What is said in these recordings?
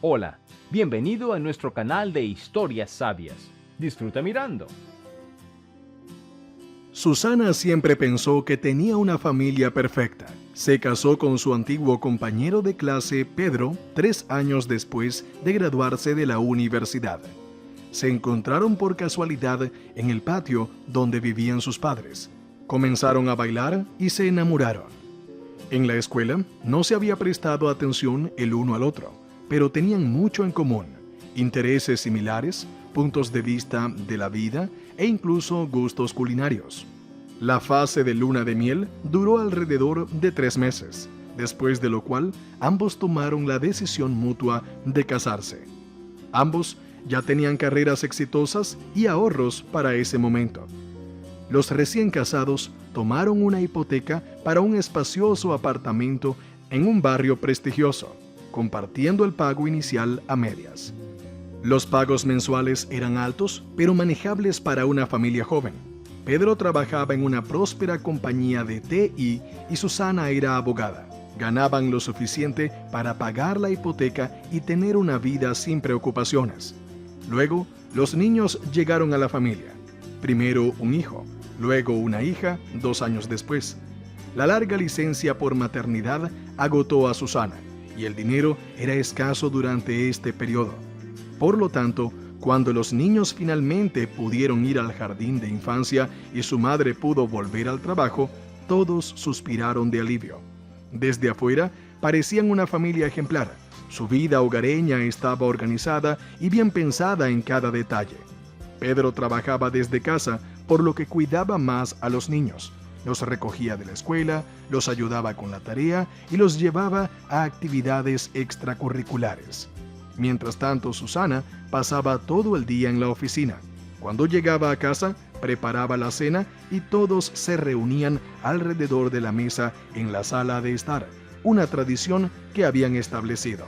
Hola, bienvenido a nuestro canal de historias sabias. Disfruta mirando. Susana siempre pensó que tenía una familia perfecta. Se casó con su antiguo compañero de clase, Pedro, 3 años después de graduarse de la universidad. Se encontraron por casualidad en el patio donde vivían sus padres. Comenzaron a bailar y se enamoraron. En la escuela no se había prestado atención el uno al otro, pero tenían mucho en común, intereses similares, puntos de vista de la vida e incluso gustos culinarios. La fase de luna de miel duró alrededor de 3 meses, después de lo cual ambos tomaron la decisión mutua de casarse. Ambos ya tenían carreras exitosas y ahorros para ese momento. Los recién casados tomaron una hipoteca para un espacioso apartamento en un barrio prestigioso, compartiendo el pago inicial a medias. Los pagos mensuales eran altos, pero manejables para una familia joven. Pedro trabajaba en una próspera compañía de TI y Susana era abogada. Ganaban lo suficiente para pagar la hipoteca y tener una vida sin preocupaciones. Luego, los niños llegaron a la familia. Primero un hijo, luego una hija 2 años después. La larga licencia por maternidad agotó a Susana y el dinero era escaso durante este periodo. Por lo tanto, cuando los niños finalmente pudieron ir al jardín de infancia y su madre pudo volver al trabajo, todos suspiraron de alivio. Desde afuera, parecían una familia ejemplar. Su vida hogareña estaba organizada y bien pensada en cada detalle. Pedro trabajaba desde casa, por lo que cuidaba más a los niños. Los recogía de la escuela, los ayudaba con la tarea y los llevaba a actividades extracurriculares. Mientras tanto, Susana pasaba todo el día en la oficina. Cuando llegaba a casa, preparaba la cena y todos se reunían alrededor de la mesa en la sala de estar, una tradición que habían establecido.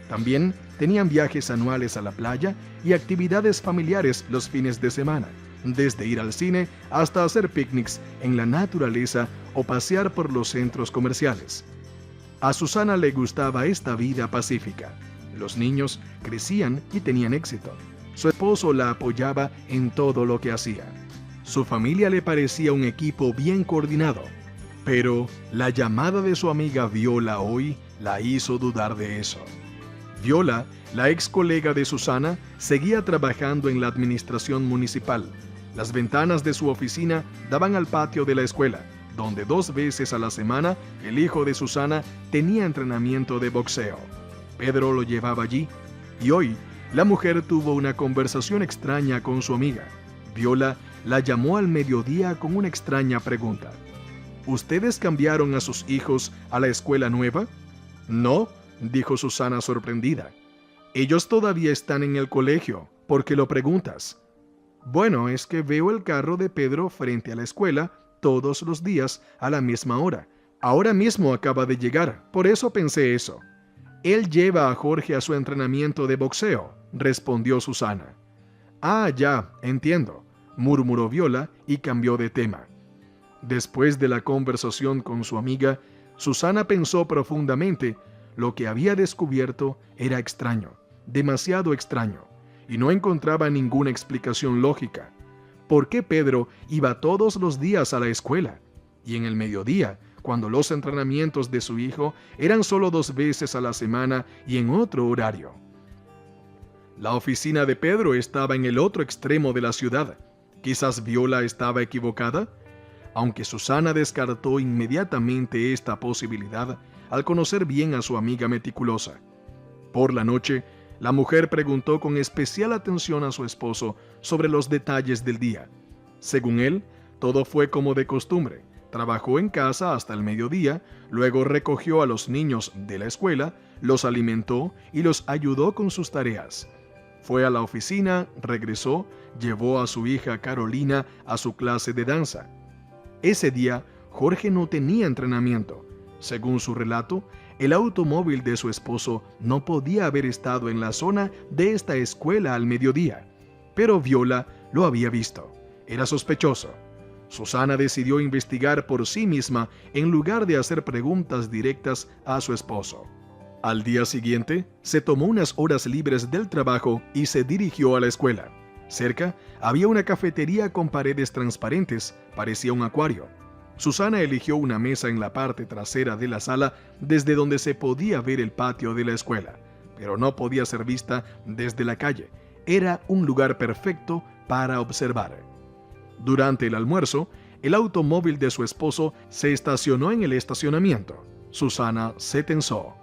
También tenían viajes anuales a la playa y actividades familiares los fines de semana, desde ir al cine hasta hacer picnics en la naturaleza o pasear por los centros comerciales. A Susana le gustaba esta vida pacífica. Los niños crecían y tenían éxito. Su esposo la apoyaba en todo lo que hacía. Su familia le parecía un equipo bien coordinado. Pero la llamada de su amiga Viola hoy la hizo dudar de eso. Viola, la ex colega de Susana, seguía trabajando en la administración municipal. Las ventanas de su oficina daban al patio de la escuela, donde 2 veces a la semana el hijo de Susana tenía entrenamiento de boxeo. Pedro lo llevaba allí, y hoy la mujer tuvo una conversación extraña con su amiga. Viola la llamó al mediodía con una extraña pregunta. ¿Ustedes cambiaron a sus hijos a la escuela nueva? No, dijo Susana sorprendida. Ellos todavía están en el colegio. ¿Por qué lo preguntas? Bueno, es que veo el carro de Pedro frente a la escuela todos los días a la misma hora. Ahora mismo acaba de llegar, por eso pensé eso. Él lleva a Jorge a su entrenamiento de boxeo, respondió Susana. Ah, ya, entiendo, murmuró Viola y cambió de tema. Después de la conversación con su amiga, Susana pensó profundamente. Lo que había descubierto era extraño, demasiado extraño, y no encontraba ninguna explicación lógica. ¿Por qué Pedro iba todos los días a la escuela? Y en el mediodía, cuando los entrenamientos de su hijo eran solo 2 veces a la semana y en otro horario. La oficina de Pedro estaba en el otro extremo de la ciudad. ¿Quizás Viola estaba equivocada? Aunque Susana descartó inmediatamente esta posibilidad al conocer bien a su amiga meticulosa. Por la noche, la mujer preguntó con especial atención a su esposo sobre los detalles del día. Según él, todo fue como de costumbre. Trabajó en casa hasta el mediodía, luego recogió a los niños de la escuela, los alimentó y los ayudó con sus tareas. Fue a la oficina, regresó, llevó a su hija Carolina a su clase de danza. Ese día, Jorge no tenía entrenamiento. Según su relato, el automóvil de su esposo no podía haber estado en la zona de esta escuela al mediodía, pero Viola lo había visto. Era sospechoso. Susana decidió investigar por sí misma en lugar de hacer preguntas directas a su esposo. Al día siguiente, se tomó unas horas libres del trabajo y se dirigió a la escuela. Cerca había una cafetería con paredes transparentes, parecía un acuario. Susana eligió una mesa en la parte trasera de la sala desde donde se podía ver el patio de la escuela, pero no podía ser vista desde la calle. Era un lugar perfecto para observar. Durante el almuerzo, el automóvil de su esposo se estacionó en el estacionamiento. Susana se tensó.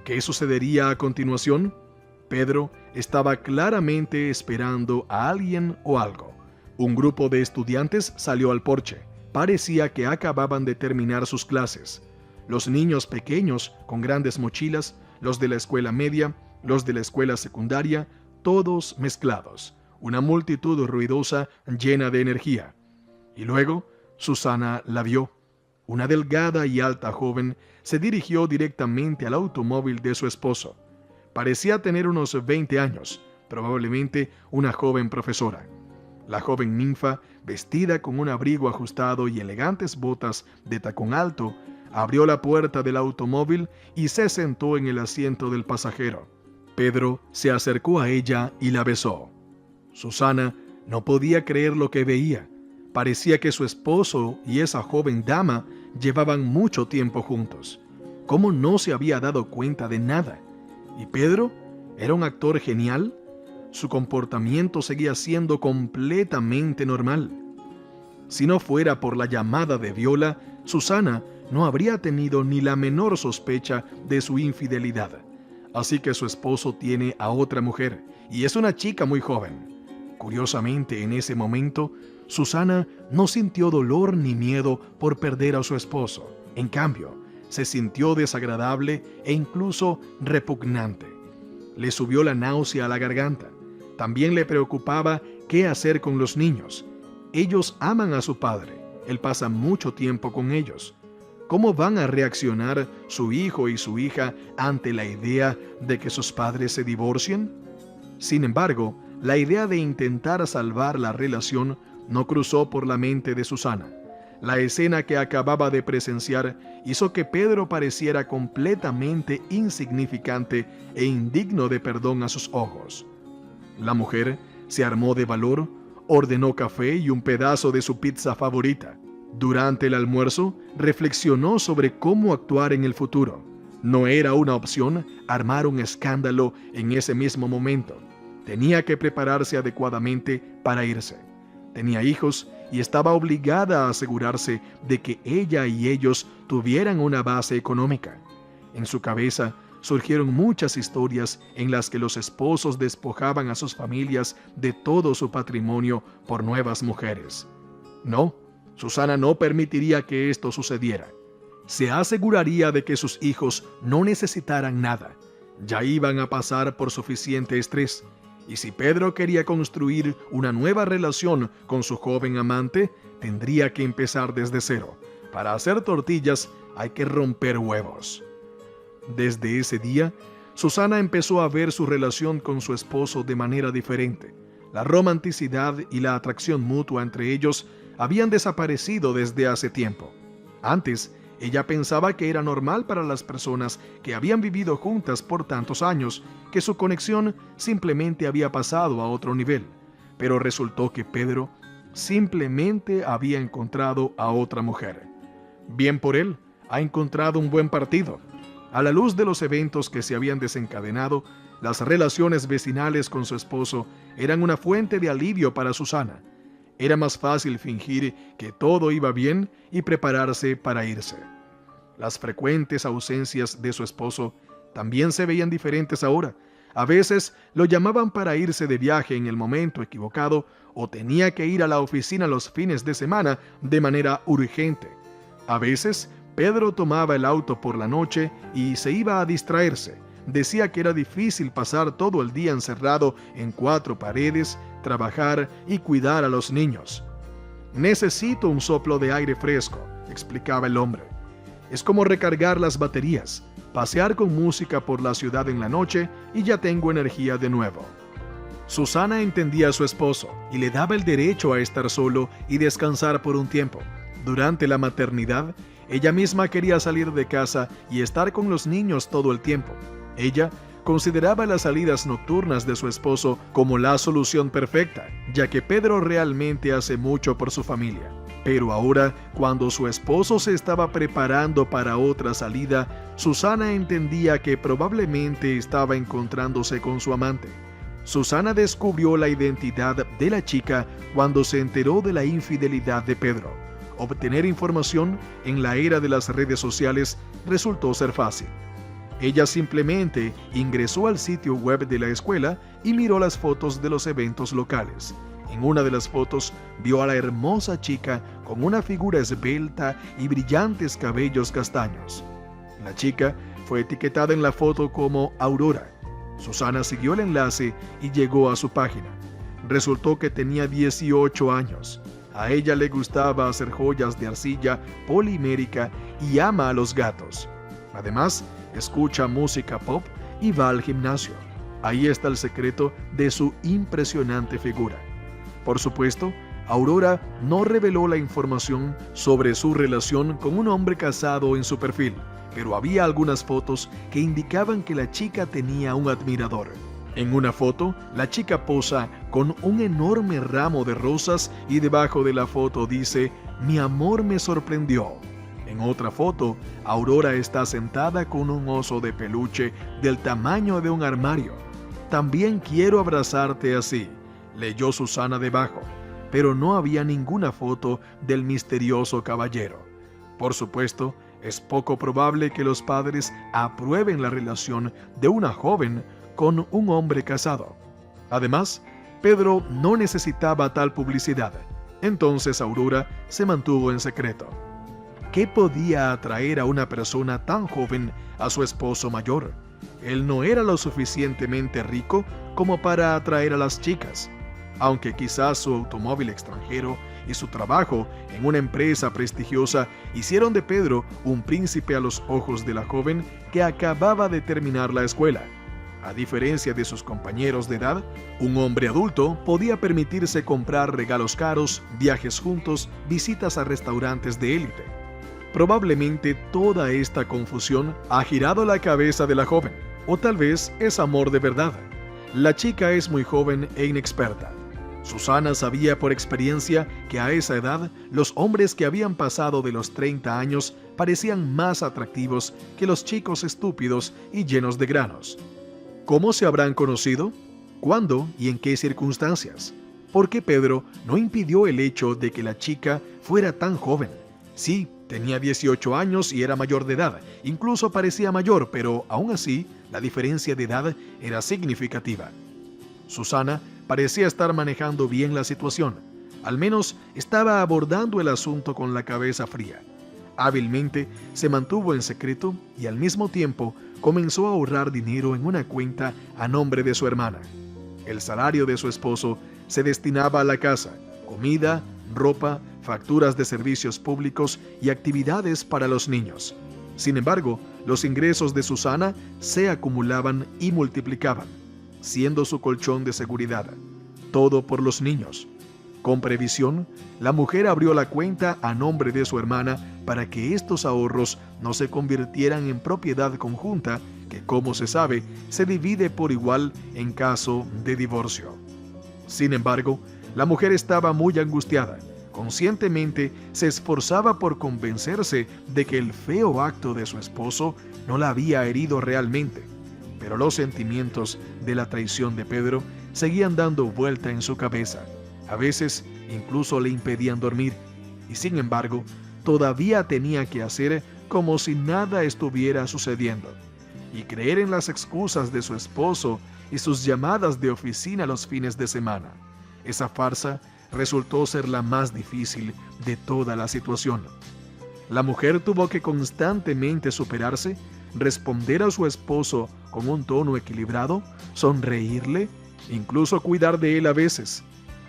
¿Qué sucedería a continuación? Pedro estaba claramente esperando a alguien o algo. Un grupo de estudiantes salió al porche. Parecía que acababan de terminar sus clases. Los niños pequeños con grandes mochilas, los de la escuela media, los de la escuela secundaria, todos mezclados. Una multitud ruidosa llena de energía. Y luego Susana la vio. Una delgada y alta joven se dirigió directamente al automóvil de su esposo. Parecía tener unos 20 años, probablemente una joven profesora. La joven ninfa, vestida con un abrigo ajustado y elegantes botas de tacón alto, abrió la puerta del automóvil y se sentó en el asiento del pasajero. Pedro se acercó a ella y la besó. Susana no podía creer lo que veía. Parecía que su esposo y esa joven dama llevaban mucho tiempo juntos. ¿Cómo no se había dado cuenta de nada? ¿Y Pedro? ¿Era un actor genial? Su comportamiento seguía siendo completamente normal. Si no fuera por la llamada de Viola, Susana no habría tenido ni la menor sospecha de su infidelidad. Así que su esposo tiene a otra mujer, y es una chica muy joven. Curiosamente, en ese momento, Susana no sintió dolor ni miedo por perder a su esposo. En cambio, se sintió desagradable e incluso repugnante. Le subió la náusea a la garganta. También le preocupaba qué hacer con los niños. Ellos aman a su padre. Él pasa mucho tiempo con ellos. ¿Cómo van a reaccionar su hijo y su hija ante la idea de que sus padres se divorcien? Sin embargo, la idea de intentar salvar la relación no cruzó por la mente de Susana. La escena que acababa de presenciar hizo que Pedro pareciera completamente insignificante e indigno de perdón a sus ojos. La mujer se armó de valor, ordenó café y un pedazo de su pizza favorita. Durante el almuerzo, reflexionó sobre cómo actuar en el futuro. No era una opción armar un escándalo en ese mismo momento. Tenía que prepararse adecuadamente para irse. Tenía hijos y estaba obligada a asegurarse de que ella y ellos tuvieran una base económica. En su cabeza surgieron muchas historias en las que los esposos despojaban a sus familias de todo su patrimonio por nuevas mujeres. No, Susana no permitiría que esto sucediera. Se aseguraría de que sus hijos no necesitaran nada. Ya iban a pasar por suficiente estrés. Y si Pedro quería construir una nueva relación con su joven amante, tendría que empezar desde cero. Para hacer tortillas hay que romper huevos. Desde ese día, Susana empezó a ver su relación con su esposo de manera diferente. La romanticidad y la atracción mutua entre ellos habían desaparecido desde hace tiempo. Antes, ella pensaba que era normal para las personas que habían vivido juntas por tantos años, que su conexión simplemente había pasado a otro nivel. Pero resultó que Pedro simplemente había encontrado a otra mujer. Bien por él, ha encontrado un buen partido. A la luz de los eventos que se habían desencadenado, las relaciones vecinales con su esposo eran una fuente de alivio para Susana. Era más fácil fingir que todo iba bien y prepararse para irse. Las frecuentes ausencias de su esposo también se veían diferentes ahora. A veces lo llamaban para irse de viaje en el momento equivocado o tenía que ir a la oficina los fines de semana de manera urgente. A veces Pedro tomaba el auto por la noche y se iba a distraerse. Decía que era difícil pasar todo el día encerrado en 4 paredes, trabajar y cuidar a los niños. «Necesito un soplo de aire fresco», explicaba el hombre. «Es como recargar las baterías, pasear con música por la ciudad en la noche y ya tengo energía de nuevo». Susana entendía a su esposo y le daba el derecho a estar solo y descansar por un tiempo. Durante la maternidad, ella misma quería salir de casa y estar con los niños todo el tiempo. Ella consideraba las salidas nocturnas de su esposo como la solución perfecta, ya que Pedro realmente hace mucho por su familia. Pero ahora, cuando su esposo se estaba preparando para otra salida, Susana entendía que probablemente estaba encontrándose con su amante. Susana descubrió la identidad de la chica cuando se enteró de la infidelidad de Pedro. Obtener información en la era de las redes sociales resultó ser fácil. Ella simplemente ingresó al sitio web de la escuela y miró las fotos de los eventos locales. En una de las fotos vio a la hermosa chica con una figura esbelta y brillantes cabellos castaños. La chica fue etiquetada en la foto como Aurora. Susana siguió el enlace y llegó a su página. Resultó que tenía 18 años. A ella le gustaba hacer joyas de arcilla polimérica y ama a los gatos. Además, escucha música pop y va al gimnasio. Ahí está el secreto de su impresionante figura. Por supuesto, Aurora no reveló la información sobre su relación con un hombre casado en su perfil, pero había algunas fotos que indicaban que la chica tenía un admirador. En una foto, la chica posa con un enorme ramo de rosas y debajo de la foto dice: "Mi amor me sorprendió". En otra foto, Aurora está sentada con un oso de peluche del tamaño de un armario. "También quiero abrazarte así", leyó Susana debajo, pero no había ninguna foto del misterioso caballero. Por supuesto, es poco probable que los padres aprueben la relación de una joven con un hombre casado. Además, Pedro no necesitaba tal publicidad, entonces Aurora se mantuvo en secreto. ¿Qué podía atraer a una persona tan joven a su esposo mayor? Él no era lo suficientemente rico como para atraer a las chicas. Aunque quizás su automóvil extranjero y su trabajo en una empresa prestigiosa hicieron de Pedro un príncipe a los ojos de la joven que acababa de terminar la escuela. A diferencia de sus compañeros de edad, un hombre adulto podía permitirse comprar regalos caros, viajes juntos, visitas a restaurantes de élite. Probablemente toda esta confusión ha girado la cabeza de la joven, o tal vez es amor de verdad. La chica es muy joven e inexperta. Susana sabía por experiencia que a esa edad los hombres que habían pasado de los 30 años parecían más atractivos que los chicos estúpidos y llenos de granos. ¿Cómo se habrán conocido? ¿Cuándo y en qué circunstancias? ¿Por qué Pedro no impidió el hecho de que la chica fuera tan joven? Sí, tenía 18 años y era mayor de edad, incluso parecía mayor, pero aún así la diferencia de edad era significativa. Susana parecía estar manejando bien la situación. Al menos estaba abordando el asunto con la cabeza fría. Hábilmente se mantuvo en secreto y al mismo tiempo comenzó a ahorrar dinero en una cuenta a nombre de su hermana. El salario de su esposo se destinaba a la casa, comida, ropa, facturas de servicios públicos y actividades para los niños. Sin embargo, los ingresos de Susana se acumulaban y multiplicaban, siendo su colchón de seguridad. Todo por los niños. Con previsión, la mujer abrió la cuenta a nombre de su hermana para que estos ahorros no se convirtieran en propiedad conjunta, que, como se sabe, se divide por igual en caso de divorcio. Sin embargo, la mujer estaba muy angustiada. Conscientemente se esforzaba por convencerse de que el feo acto de su esposo no la había herido realmente, pero los sentimientos de la traición de Pedro seguían dando vuelta en su cabeza. A veces incluso le impedían dormir, y sin embargo, todavía tenía que hacer como si nada estuviera sucediendo, y creer en las excusas de su esposo y sus llamadas de oficina los fines de semana. Esa farsa resultó ser la más difícil de toda la situación. La mujer tuvo que constantemente superarse, responder a su esposo con un tono equilibrado, sonreírle, incluso cuidar de él a veces.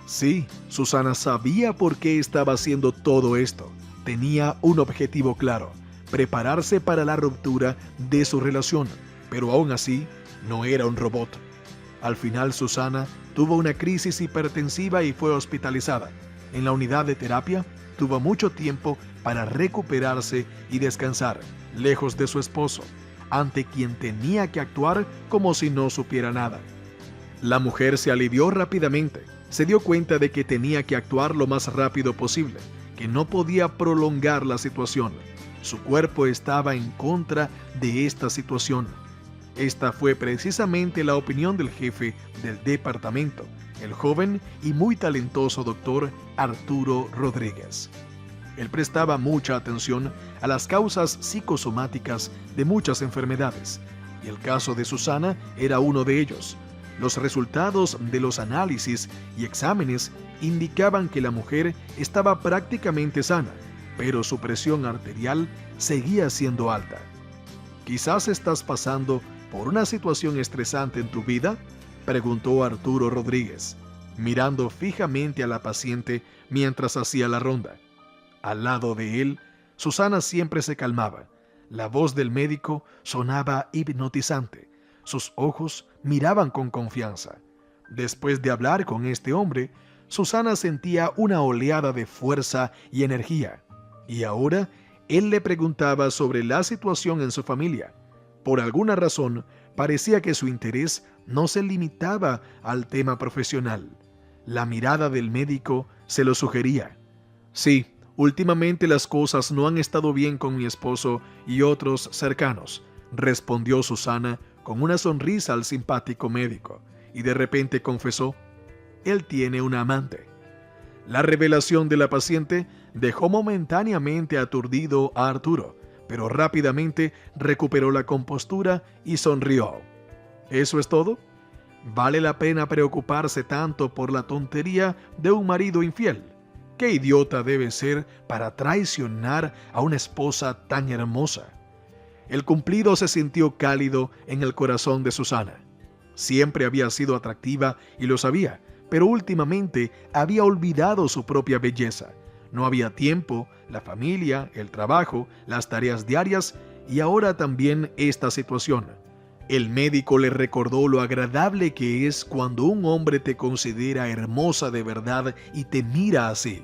Sí, Susana sabía por qué estaba haciendo todo esto. Tenía un objetivo claro: prepararse para la ruptura de su relación, pero aún así no era un robot. Al final, Susana tuvo una crisis hipertensiva y fue hospitalizada. En la unidad de terapia, tuvo mucho tiempo para recuperarse y descansar, lejos de su esposo. ante quien tenía que actuar como si no supiera nada. La mujer se alivió rápidamente. Se dio cuenta de que tenía que actuar lo más rápido posible, que no podía prolongar la situación. Su cuerpo estaba en contra de esta situación. Esta fue precisamente la opinión del jefe del departamento, el joven y muy talentoso doctor Arturo Rodríguez. Él prestaba mucha atención a las causas psicosomáticas de muchas enfermedades, y el caso de Susana era uno de ellos. Los resultados de los análisis y exámenes indicaban que la mujer estaba prácticamente sana, pero su presión arterial seguía siendo alta. ¿Quizás estás pasando por una situación estresante en tu vida?, preguntó Arturo Rodríguez, mirando fijamente a la paciente mientras hacía la ronda. Al lado de él, Susana siempre se calmaba. La voz del médico sonaba hipnotizante. Sus ojos miraban con confianza. Después de hablar con este hombre, Susana sentía una oleada de fuerza y energía. Y ahora, él le preguntaba sobre la situación en su familia. Por alguna razón, parecía que su interés no se limitaba al tema profesional. La mirada del médico se lo sugería. Sí, últimamente las cosas no han estado bien con mi esposo y otros cercanos, respondió Susana con una sonrisa al simpático médico, y de repente confesó: él tiene una amante. La revelación de la paciente dejó momentáneamente aturdido a Arturo, pero rápidamente recuperó la compostura y sonrió. ¿Eso es todo? ¿Vale la pena preocuparse tanto por la tontería de un marido infiel? ¿Qué idiota debe ser para traicionar a una esposa tan hermosa? El cumplido se sintió cálido en el corazón de Susana. Siempre había sido atractiva y lo sabía, pero últimamente había olvidado su propia belleza. No había tiempo, la familia, el trabajo, las tareas diarias y ahora también esta situación. El médico le recordó lo agradable que es cuando un hombre te considera hermosa de verdad y te mira así.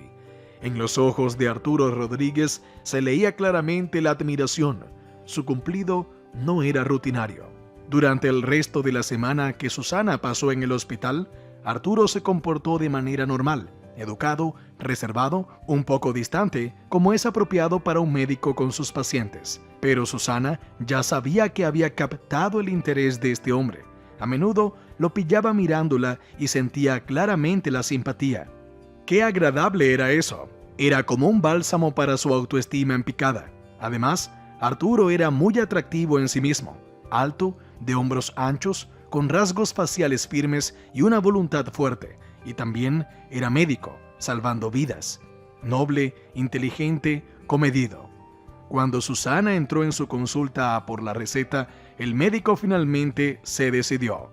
En los ojos de Arturo Rodríguez se leía claramente la admiración. Su cumplido no era rutinario. Durante el resto de la semana que Susana pasó en el hospital, Arturo se comportó de manera normal, educado, reservado, un poco distante, como es apropiado para un médico con sus pacientes. Pero Susana ya sabía que había captado el interés de este hombre. A menudo lo pillaba mirándola y sentía claramente la simpatía. ¡Qué agradable era eso! Era como un bálsamo para su autoestima en picada. Además, Arturo era muy atractivo en sí mismo, alto, de hombros anchos, con rasgos faciales firmes y una voluntad fuerte, y también era médico, salvando vidas. Noble, inteligente, comedido. Cuando Susana entró en su consulta a por la receta, el médico finalmente se decidió.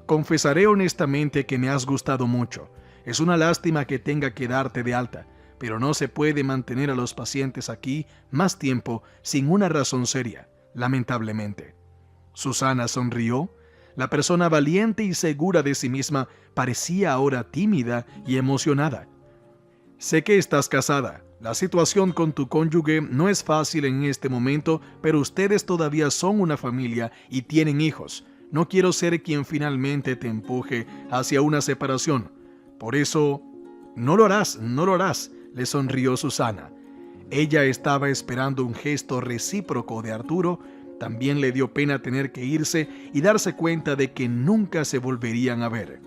Confesaré honestamente que me has gustado mucho. Es una lástima que tenga que darte de alta, pero no se puede mantener a los pacientes aquí más tiempo sin una razón seria, lamentablemente. Susana sonrió. La persona valiente y segura de sí misma parecía ahora tímida y emocionada. Sé que estás casada. La situación con tu cónyuge no es fácil en este momento, pero ustedes todavía son una familia y tienen hijos. No quiero ser quien finalmente te empuje hacia una separación. Por eso, no lo harás, le sonrió Susana. Ella estaba esperando un gesto recíproco de Arturo. También le dio pena tener que irse y darse cuenta de que nunca se volverían a ver.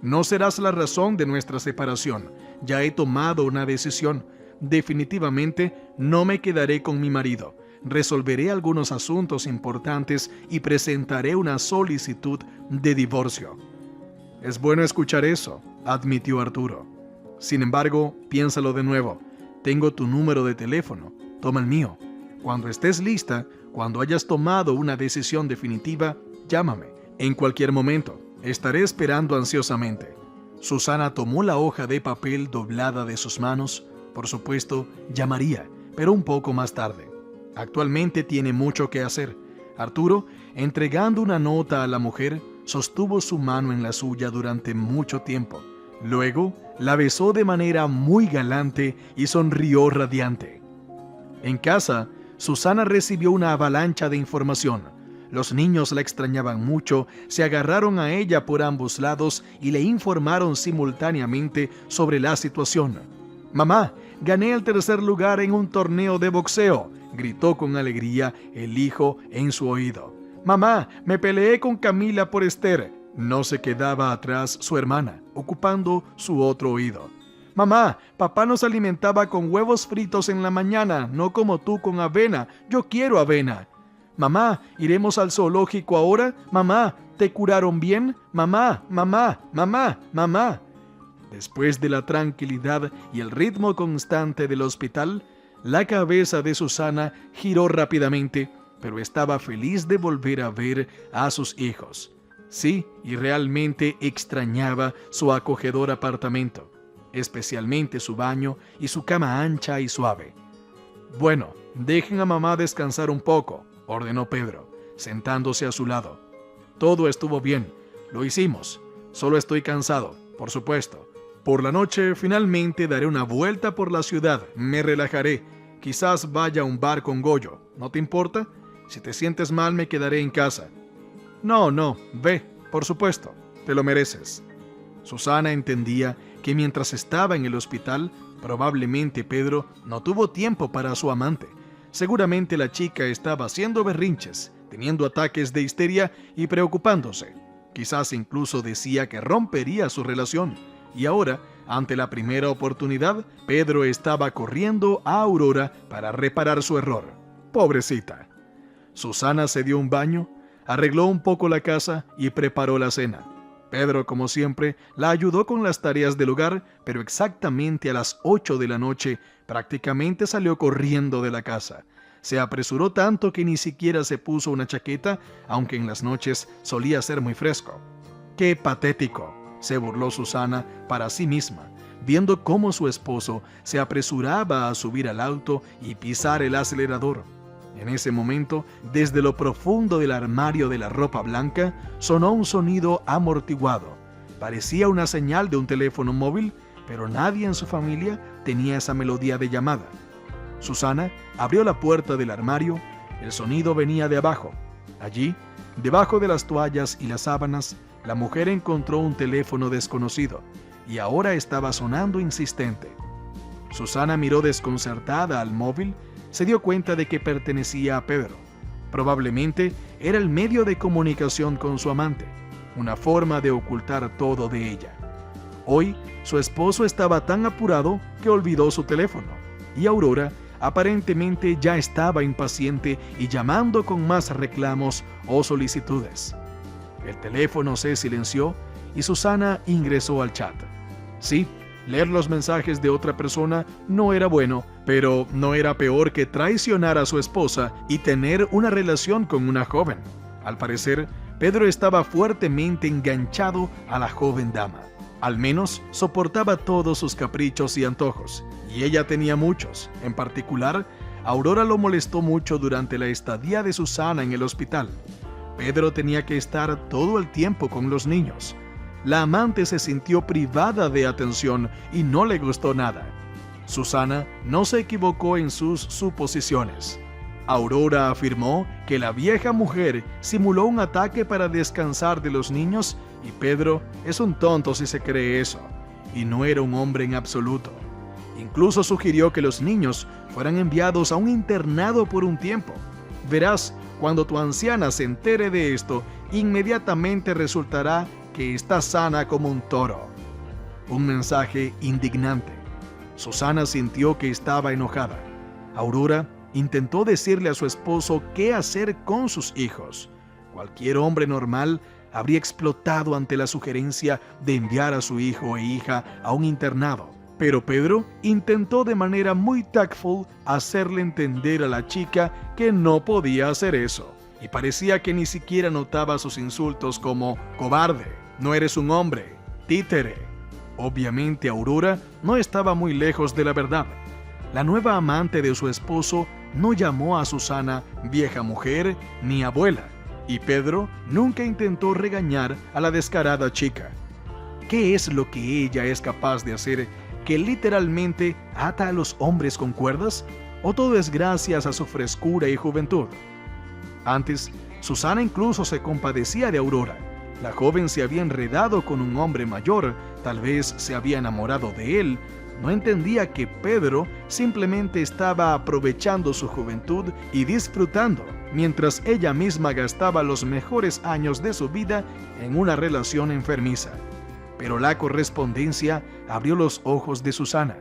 No serás la razón de nuestra separación. Ya he tomado una decisión. Definitivamente no me quedaré con mi marido. Resolveré algunos asuntos importantes y presentaré una solicitud de divorcio. Es bueno escuchar eso, admitió Arturo. Sin embargo, piénsalo de nuevo. Tengo tu número de teléfono. Toma el mío. Cuando estés lista, cuando hayas tomado una decisión definitiva, llámame. En cualquier momento, estaré esperando ansiosamente. Susana tomó la hoja de papel doblada de sus manos. Por supuesto, llamaría, pero un poco más tarde. Actualmente tiene mucho que hacer. Arturo, entregando una nota a la mujer, sostuvo su mano en la suya durante mucho tiempo. Luego, la besó de manera muy galante y sonrió radiante. En casa, Susana recibió una avalancha de información. Los niños la extrañaban mucho, se agarraron a ella por ambos lados y le informaron simultáneamente sobre la situación. «Mamá, gané el tercer lugar en un torneo de boxeo», gritó con alegría el hijo en su oído. «Mamá, me peleé con Camila por Esther». No se quedaba atrás su hermana, ocupando su otro oído. «Mamá, papá nos alimentaba con huevos fritos en la mañana, no como tú con avena. Yo quiero avena». «Mamá, ¿iremos al zoológico ahora? Mamá, ¿te curaron bien? Mamá, mamá, mamá, mamá». Después de la tranquilidad y el ritmo constante del hospital, la cabeza de Susana giró rápidamente, pero estaba feliz de volver a ver a sus hijos. Sí, y realmente extrañaba su acogedor apartamento, especialmente su baño y su cama ancha y suave. «Bueno, dejen a mamá descansar un poco», ordenó Pedro, sentándose a su lado. «Todo estuvo bien, lo hicimos. Solo estoy cansado, por supuesto. Por la noche finalmente daré una vuelta por la ciudad, me relajaré. Quizás vaya a un bar con Goyo, ¿no te importa? Si te sientes mal me quedaré en casa». No, ve, por supuesto, te lo mereces». Susana entendía que mientras estaba en el hospital, probablemente Pedro no tuvo tiempo para su amante. Seguramente la chica estaba haciendo berrinches, teniendo ataques de histeria y preocupándose. Quizás incluso decía que rompería su relación. Y ahora, ante la primera oportunidad, Pedro estaba corriendo a Aurora para reparar su error. Pobrecita. Susana se dio un baño, arregló un poco la casa y preparó la cena. Pedro, como siempre, la ayudó con las tareas del hogar, pero exactamente a las 8 de la noche prácticamente salió corriendo de la casa. Se apresuró tanto que ni siquiera se puso una chaqueta, aunque en las noches solía ser muy fresco. ¡Qué patético!, se burló Susana para sí misma, viendo cómo su esposo se apresuraba a subir al auto y pisar el acelerador. En ese momento, desde lo profundo del armario de la ropa blanca, sonó un sonido amortiguado. Parecía una señal de un teléfono móvil, pero nadie en su familia tenía esa melodía de llamada. Susana abrió la puerta del armario. El sonido venía de abajo. Allí, debajo de las toallas y las sábanas, la mujer encontró un teléfono desconocido, y ahora estaba sonando insistente. Susana miró desconcertada al móvil. Se dio cuenta de que pertenecía a Pedro. Probablemente era el medio de comunicación con su amante, una forma de ocultar todo de ella. Hoy, su esposo estaba tan apurado que olvidó su teléfono, y Aurora aparentemente ya estaba impaciente y llamando con más reclamos o solicitudes. El teléfono se silenció y Susana ingresó al chat. Sí, leer los mensajes de otra persona no era bueno, pero no era peor que traicionar a su esposa y tener una relación con una joven. Al parecer, Pedro estaba fuertemente enganchado a la joven dama. Al menos soportaba todos sus caprichos y antojos, y ella tenía muchos. En particular, Aurora lo molestó mucho durante la estadía de Susana en el hospital. Pedro tenía que estar todo el tiempo con los niños. La amante se sintió privada de atención y no le gustó nada. Susana no se equivocó en sus suposiciones. Aurora afirmó que la vieja mujer simuló un ataque para descansar de los niños y Pedro es un tonto si se cree eso, y no era un hombre en absoluto. Incluso sugirió que los niños fueran enviados a un internado por un tiempo. Verás, cuando tu anciana se entere de esto, inmediatamente resultará que está sana como un toro. Un mensaje indignante. Susana sintió que estaba enojada. Aurora intentó decirle a su esposo qué hacer con sus hijos. Cualquier hombre normal habría explotado ante la sugerencia de enviar a su hijo e hija a un internado. Pero Pedro intentó de manera muy tactful hacerle entender a la chica que no podía hacer eso. Y parecía que ni siquiera notaba sus insultos como cobarde, no eres un hombre, títere. Obviamente Aurora no estaba muy lejos de la verdad. La nueva amante de su esposo no llamó a Susana vieja mujer ni abuela, y Pedro nunca intentó regañar a la descarada chica. ¿Qué es lo que ella es capaz de hacer que literalmente ata a los hombres con cuerdas? ¿O todo es gracias a su frescura y juventud? Antes, Susana incluso se compadecía de Aurora. La joven se había enredado con un hombre mayor, tal vez se había enamorado de él. No entendía que Pedro simplemente estaba aprovechando su juventud y disfrutando, mientras ella misma gastaba los mejores años de su vida en una relación enfermiza. Pero la correspondencia abrió los ojos de Susana.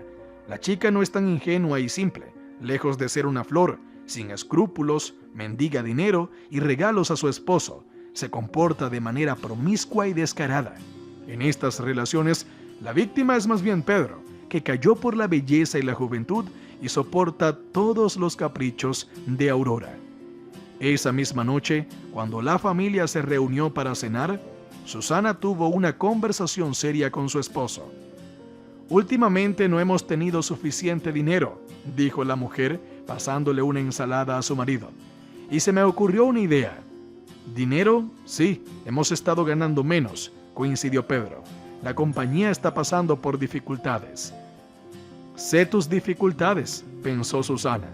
La chica no es tan ingenua y simple. Lejos de ser una flor, sin escrúpulos, mendiga dinero y regalos a su esposo, se comporta de manera promiscua y descarada. En estas relaciones, la víctima es más bien Pedro, que cayó por la belleza y la juventud y soporta todos los caprichos de Aurora. Esa misma noche, cuando la familia se reunió para cenar, Susana tuvo una conversación seria con su esposo. «Últimamente no hemos tenido suficiente dinero», dijo la mujer, pasándole una ensalada a su marido. «Y se me ocurrió una idea». «¿Dinero? Sí, hemos estado ganando menos», coincidió Pedro. «La compañía está pasando por dificultades». «Sé tus dificultades», pensó Susana.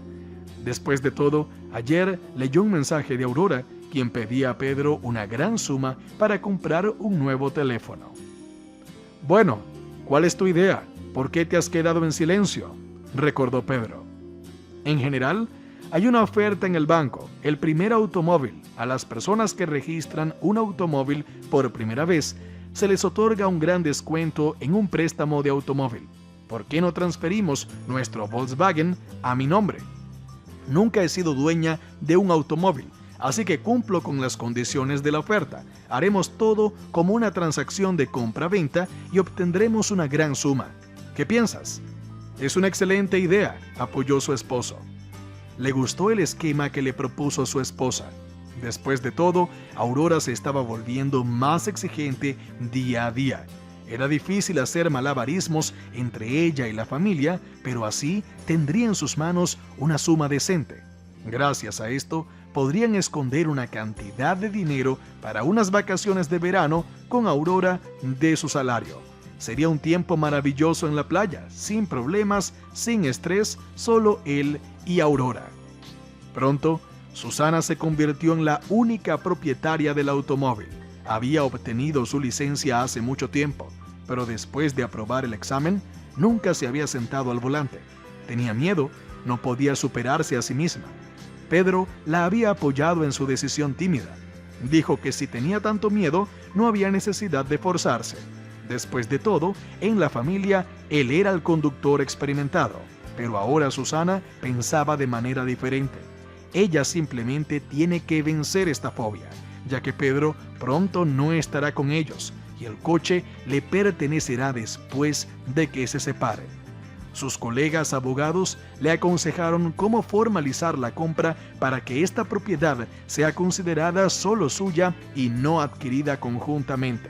Después de todo, ayer leyó un mensaje de Aurora, quien pedía a Pedro una gran suma para comprar un nuevo teléfono. «Bueno, ¿cuál es tu idea? ¿Por qué te has quedado en silencio?», recordó Pedro. «En general, hay una oferta en el banco, el primer automóvil. A las personas que registran un automóvil por primera vez, se les otorga un gran descuento en un préstamo de automóvil. ¿Por qué no transferimos nuestro Volkswagen a mi nombre? Nunca he sido dueña de un automóvil, así que cumplo con las condiciones de la oferta. Haremos todo como una transacción de compra-venta y obtendremos una gran suma. ¿Qué piensas?». «Es una excelente idea», apoyó su esposo. Le gustó el esquema que le propuso su esposa. Después de todo, Aurora se estaba volviendo más exigente día a día. Era difícil hacer malabarismos entre ella y la familia, pero así tendría en sus manos una suma decente. Gracias a esto, podrían esconder una cantidad de dinero para unas vacaciones de verano con Aurora de su salario. Sería un tiempo maravilloso en la playa, sin problemas, sin estrés, solo él y Aurora. Pronto, Susana se convirtió en la única propietaria del automóvil. Había obtenido su licencia hace mucho tiempo, pero después de aprobar el examen, nunca se había sentado al volante. Tenía miedo, no podía superarse a sí misma. Pedro la había apoyado en su decisión tímida. Dijo que si tenía tanto miedo, no había necesidad de forzarse. Después de todo, en la familia, él era el conductor experimentado. Pero ahora Susana pensaba de manera diferente. Ella simplemente tiene que vencer esta fobia, ya que Pedro pronto no estará con ellos y el coche le pertenecerá después de que se separe. Sus colegas abogados le aconsejaron cómo formalizar la compra para que esta propiedad sea considerada solo suya y no adquirida conjuntamente.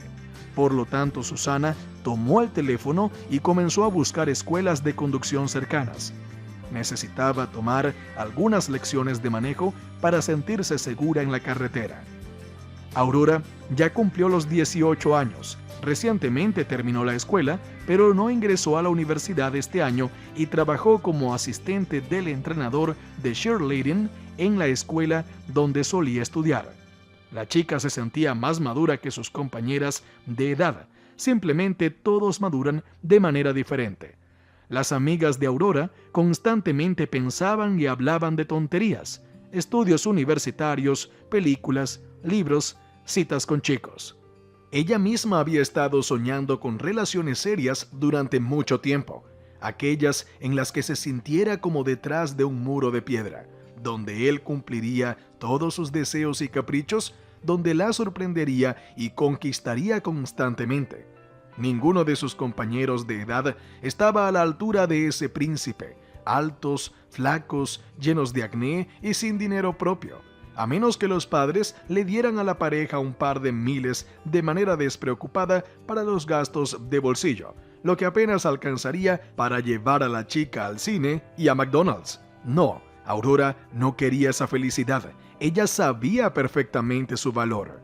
Por lo tanto, Susana tomó el teléfono y comenzó a buscar escuelas de conducción cercanas. Necesitaba tomar algunas lecciones de manejo para sentirse segura en la carretera. Aurora ya cumplió los 18 años. Recientemente terminó la escuela, pero no ingresó a la universidad este año y trabajó como asistente del entrenador de cheerleading en la escuela donde solía estudiar. La chica se sentía más madura que sus compañeras de edad. Simplemente todos maduran de manera diferente. Las amigas de Aurora constantemente pensaban y hablaban de tonterías, estudios universitarios, películas, libros, citas con chicos. Ella misma había estado soñando con relaciones serias durante mucho tiempo, aquellas en las que se sintiera como detrás de un muro de piedra, donde él cumpliría todos sus deseos y caprichos, donde la sorprendería y conquistaría constantemente. Ninguno de sus compañeros de edad estaba a la altura de ese príncipe, altos, flacos, llenos de acné y sin dinero propio, a menos que los padres le dieran a la pareja un par de miles de manera despreocupada para los gastos de bolsillo, lo que apenas alcanzaría para llevar a la chica al cine y a McDonald's. No, Aurora no quería esa felicidad. Ella sabía perfectamente su valor.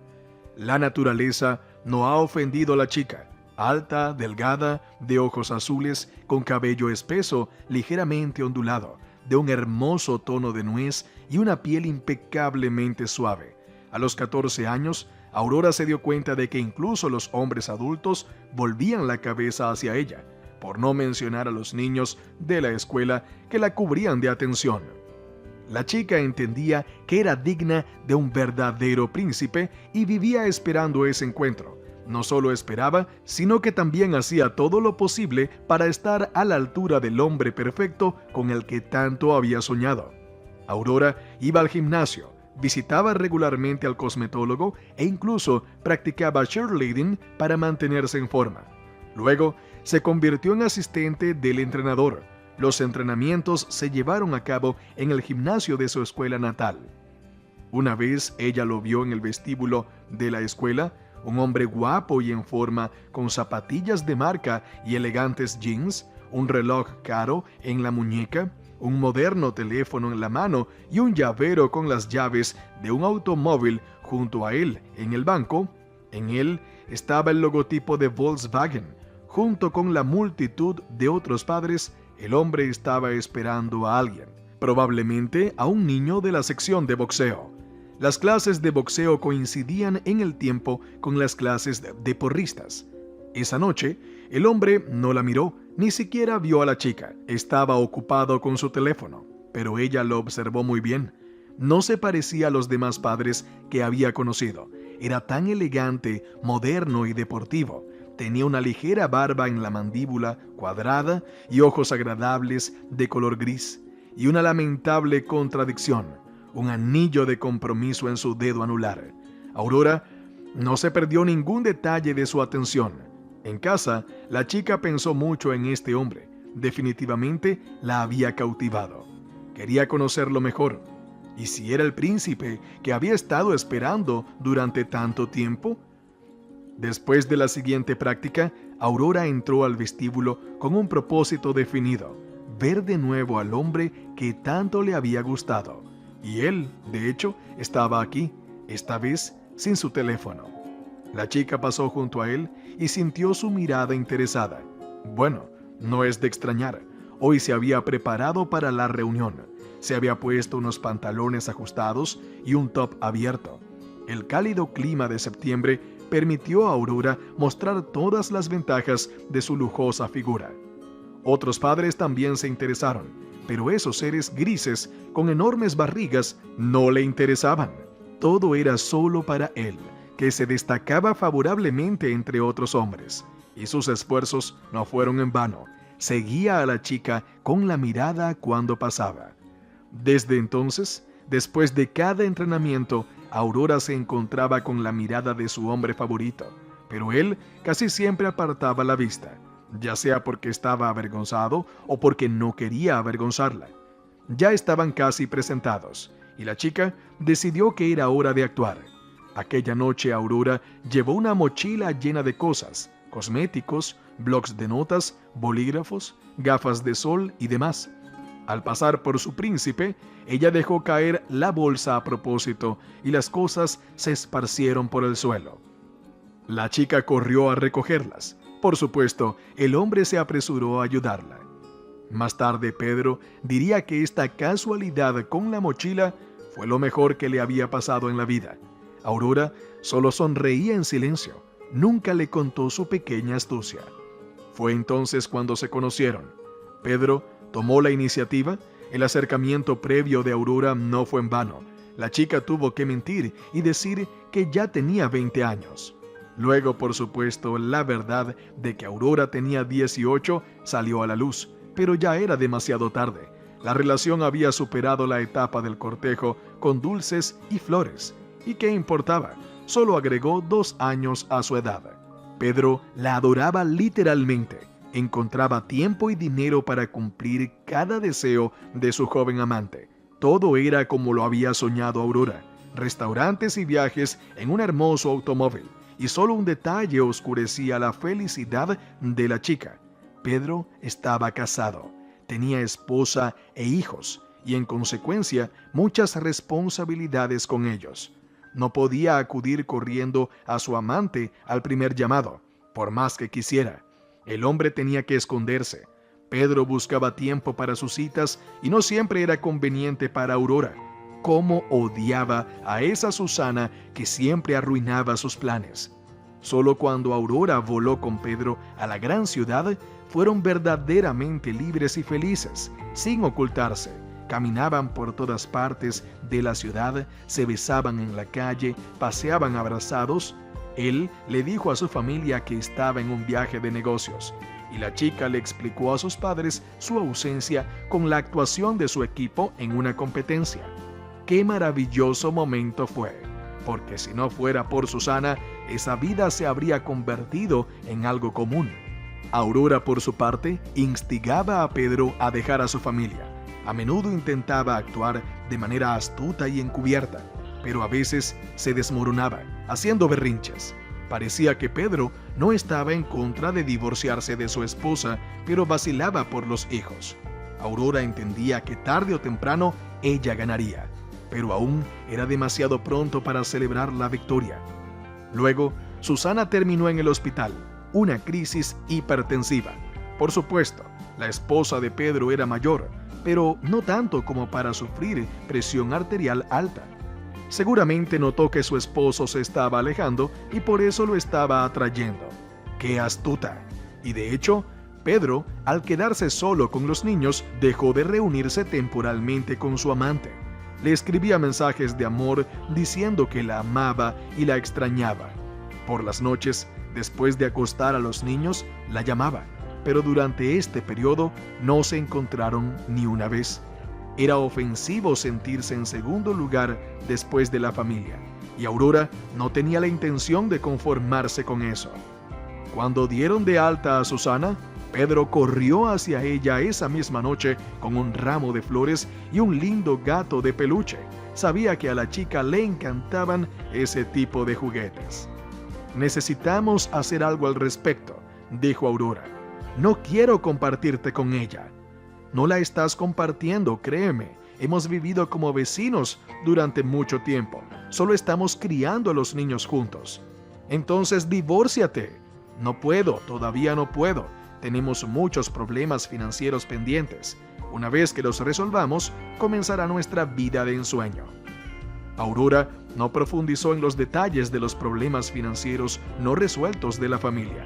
La naturaleza no ha ofendido a la chica. Alta, delgada, de ojos azules, con cabello espeso, ligeramente ondulado, de un hermoso tono de nuez y una piel impecablemente suave. A los 14 años, Aurora se dio cuenta de que incluso los hombres adultos volvían la cabeza hacia ella, por no mencionar a los niños de la escuela que la cubrían de atención. La chica entendía que era digna de un verdadero príncipe y vivía esperando ese encuentro. No solo esperaba, sino que también hacía todo lo posible para estar a la altura del hombre perfecto con el que tanto había soñado. Aurora iba al gimnasio, visitaba regularmente al cosmetólogo e incluso practicaba cheerleading para mantenerse en forma. Luego, se convirtió en asistente del entrenador. Los entrenamientos se llevaron a cabo en el gimnasio de su escuela natal. Una vez ella lo vio en el vestíbulo de la escuela, un hombre guapo y en forma, con zapatillas de marca y elegantes jeans, un reloj caro en la muñeca, un moderno teléfono en la mano y un llavero con las llaves de un automóvil junto a él en el banco. En él estaba el logotipo de Volkswagen. Junto con la multitud de otros padres, el hombre estaba esperando a alguien, probablemente a un niño de la sección de boxeo. Las clases de boxeo coincidían en el tiempo con las clases de porristas. Esa noche, el hombre no la miró, ni siquiera vio a la chica. Estaba ocupado con su teléfono, pero ella lo observó muy bien. No se parecía a los demás padres que había conocido. Era tan elegante, moderno y deportivo. Tenía una ligera barba en la mandíbula cuadrada y ojos agradables de color gris. Y una lamentable contradicción: un anillo de compromiso en su dedo anular. Aurora no se perdió ningún detalle de su atención. En casa, la chica pensó mucho en este hombre. Definitivamente la había cautivado. Quería conocerlo mejor. ¿Y si era el príncipe que había estado esperando durante tanto tiempo? Después de la siguiente práctica, Aurora entró al vestíbulo con un propósito definido: ver de nuevo al hombre que tanto le había gustado. Y él, de hecho, estaba aquí, esta vez sin su teléfono. La chica pasó junto a él y sintió su mirada interesada. Bueno, no es de extrañar. Hoy se había preparado para la reunión. Se había puesto unos pantalones ajustados y un top abierto. El cálido clima de septiembre permitió a Aurora mostrar todas las ventajas de su lujosa figura. Otros padres también se interesaron, pero esos seres grises con enormes barrigas no le interesaban. Todo era solo para él, que se destacaba favorablemente entre otros hombres, y sus esfuerzos no fueron en vano. Seguía a la chica con la mirada cuando pasaba. Desde entonces, después de cada entrenamiento, Aurora se encontraba con la mirada de su hombre favorito, pero él casi siempre apartaba la vista, ya sea porque estaba avergonzado o porque no quería avergonzarla. Ya estaban casi presentados, y la chica decidió que era hora de actuar. Aquella noche Aurora llevó una mochila llena de cosas: cosméticos, blocs de notas, bolígrafos, gafas de sol y demás. Al pasar por su príncipe, ella dejó caer la bolsa a propósito y las cosas se esparcieron por el suelo. La chica corrió a recogerlas. Por supuesto, el hombre se apresuró a ayudarla. Más tarde, Pedro diría que esta casualidad con la mochila fue lo mejor que le había pasado en la vida. Aurora solo sonreía en silencio. Nunca le contó su pequeña astucia. Fue entonces cuando se conocieron. Pedro tomó la iniciativa. El acercamiento previo de Aurora no fue en vano. La chica tuvo que mentir y decir que ya tenía 20 años. Luego, por supuesto, la verdad de que Aurora tenía 18 salió a la luz, pero ya era demasiado tarde. La relación había superado la etapa del cortejo con dulces y flores. ¿Y qué importaba? Solo agregó 2 años a su edad. Pedro la adoraba literalmente. Encontraba tiempo y dinero para cumplir cada deseo de su joven amante. Todo era como lo había soñado Aurora: restaurantes y viajes en un hermoso automóvil. Y solo un detalle oscurecía la felicidad de la chica. Pedro estaba casado, tenía esposa e hijos, y en consecuencia muchas responsabilidades con ellos. No podía acudir corriendo a su amante al primer llamado, por más que quisiera. El hombre tenía que esconderse. Pedro buscaba tiempo para sus citas y no siempre era conveniente para Aurora. Cómo odiaba a esa Susana que siempre arruinaba sus planes. Solo cuando Aurora voló con Pedro a la gran ciudad, fueron verdaderamente libres y felices, sin ocultarse. Caminaban por todas partes de la ciudad, se besaban en la calle, paseaban abrazados. Él le dijo a su familia que estaba en un viaje de negocios, y la chica le explicó a sus padres su ausencia con la actuación de su equipo en una competencia. ¡Qué maravilloso momento fue! Porque si no fuera por Susana, esa vida se habría convertido en algo común. Aurora, por su parte, instigaba a Pedro a dejar a su familia. A menudo intentaba actuar de manera astuta y encubierta, pero a veces se desmoronaba, haciendo berrinches. Parecía que Pedro no estaba en contra de divorciarse de su esposa, pero vacilaba por los hijos. Aurora entendía que tarde o temprano ella ganaría, pero aún era demasiado pronto para celebrar la victoria. Luego, Susana terminó en el hospital, una crisis hipertensiva. Por supuesto, la esposa de Pedro era mayor, pero no tanto como para sufrir presión arterial alta. Seguramente notó que su esposo se estaba alejando y por eso lo estaba atrayendo. ¡Qué astuta! Y de hecho, Pedro, al quedarse solo con los niños, dejó de reunirse temporalmente con su amante. Le escribía mensajes de amor diciendo que la amaba y la extrañaba. Por las noches, después de acostar a los niños, la llamaba, pero durante este periodo no se encontraron ni una vez. Era ofensivo sentirse en segundo lugar después de la familia, y Aurora no tenía la intención de conformarse con eso. Cuando dieron de alta a Susana, Pedro corrió hacia ella esa misma noche con un ramo de flores y un lindo gato de peluche. Sabía que a la chica le encantaban ese tipo de juguetes. «Necesitamos hacer algo al respecto», dijo Aurora. «No quiero compartirte con ella». «No la estás compartiendo, créeme. Hemos vivido como vecinos durante mucho tiempo. Solo estamos criando a los niños juntos». «Entonces divórciate». «No puedo, todavía no puedo. Tenemos muchos problemas financieros pendientes. Una vez que los resolvamos, comenzará nuestra vida de ensueño». Aurora no profundizó en los detalles de los problemas financieros no resueltos de la familia.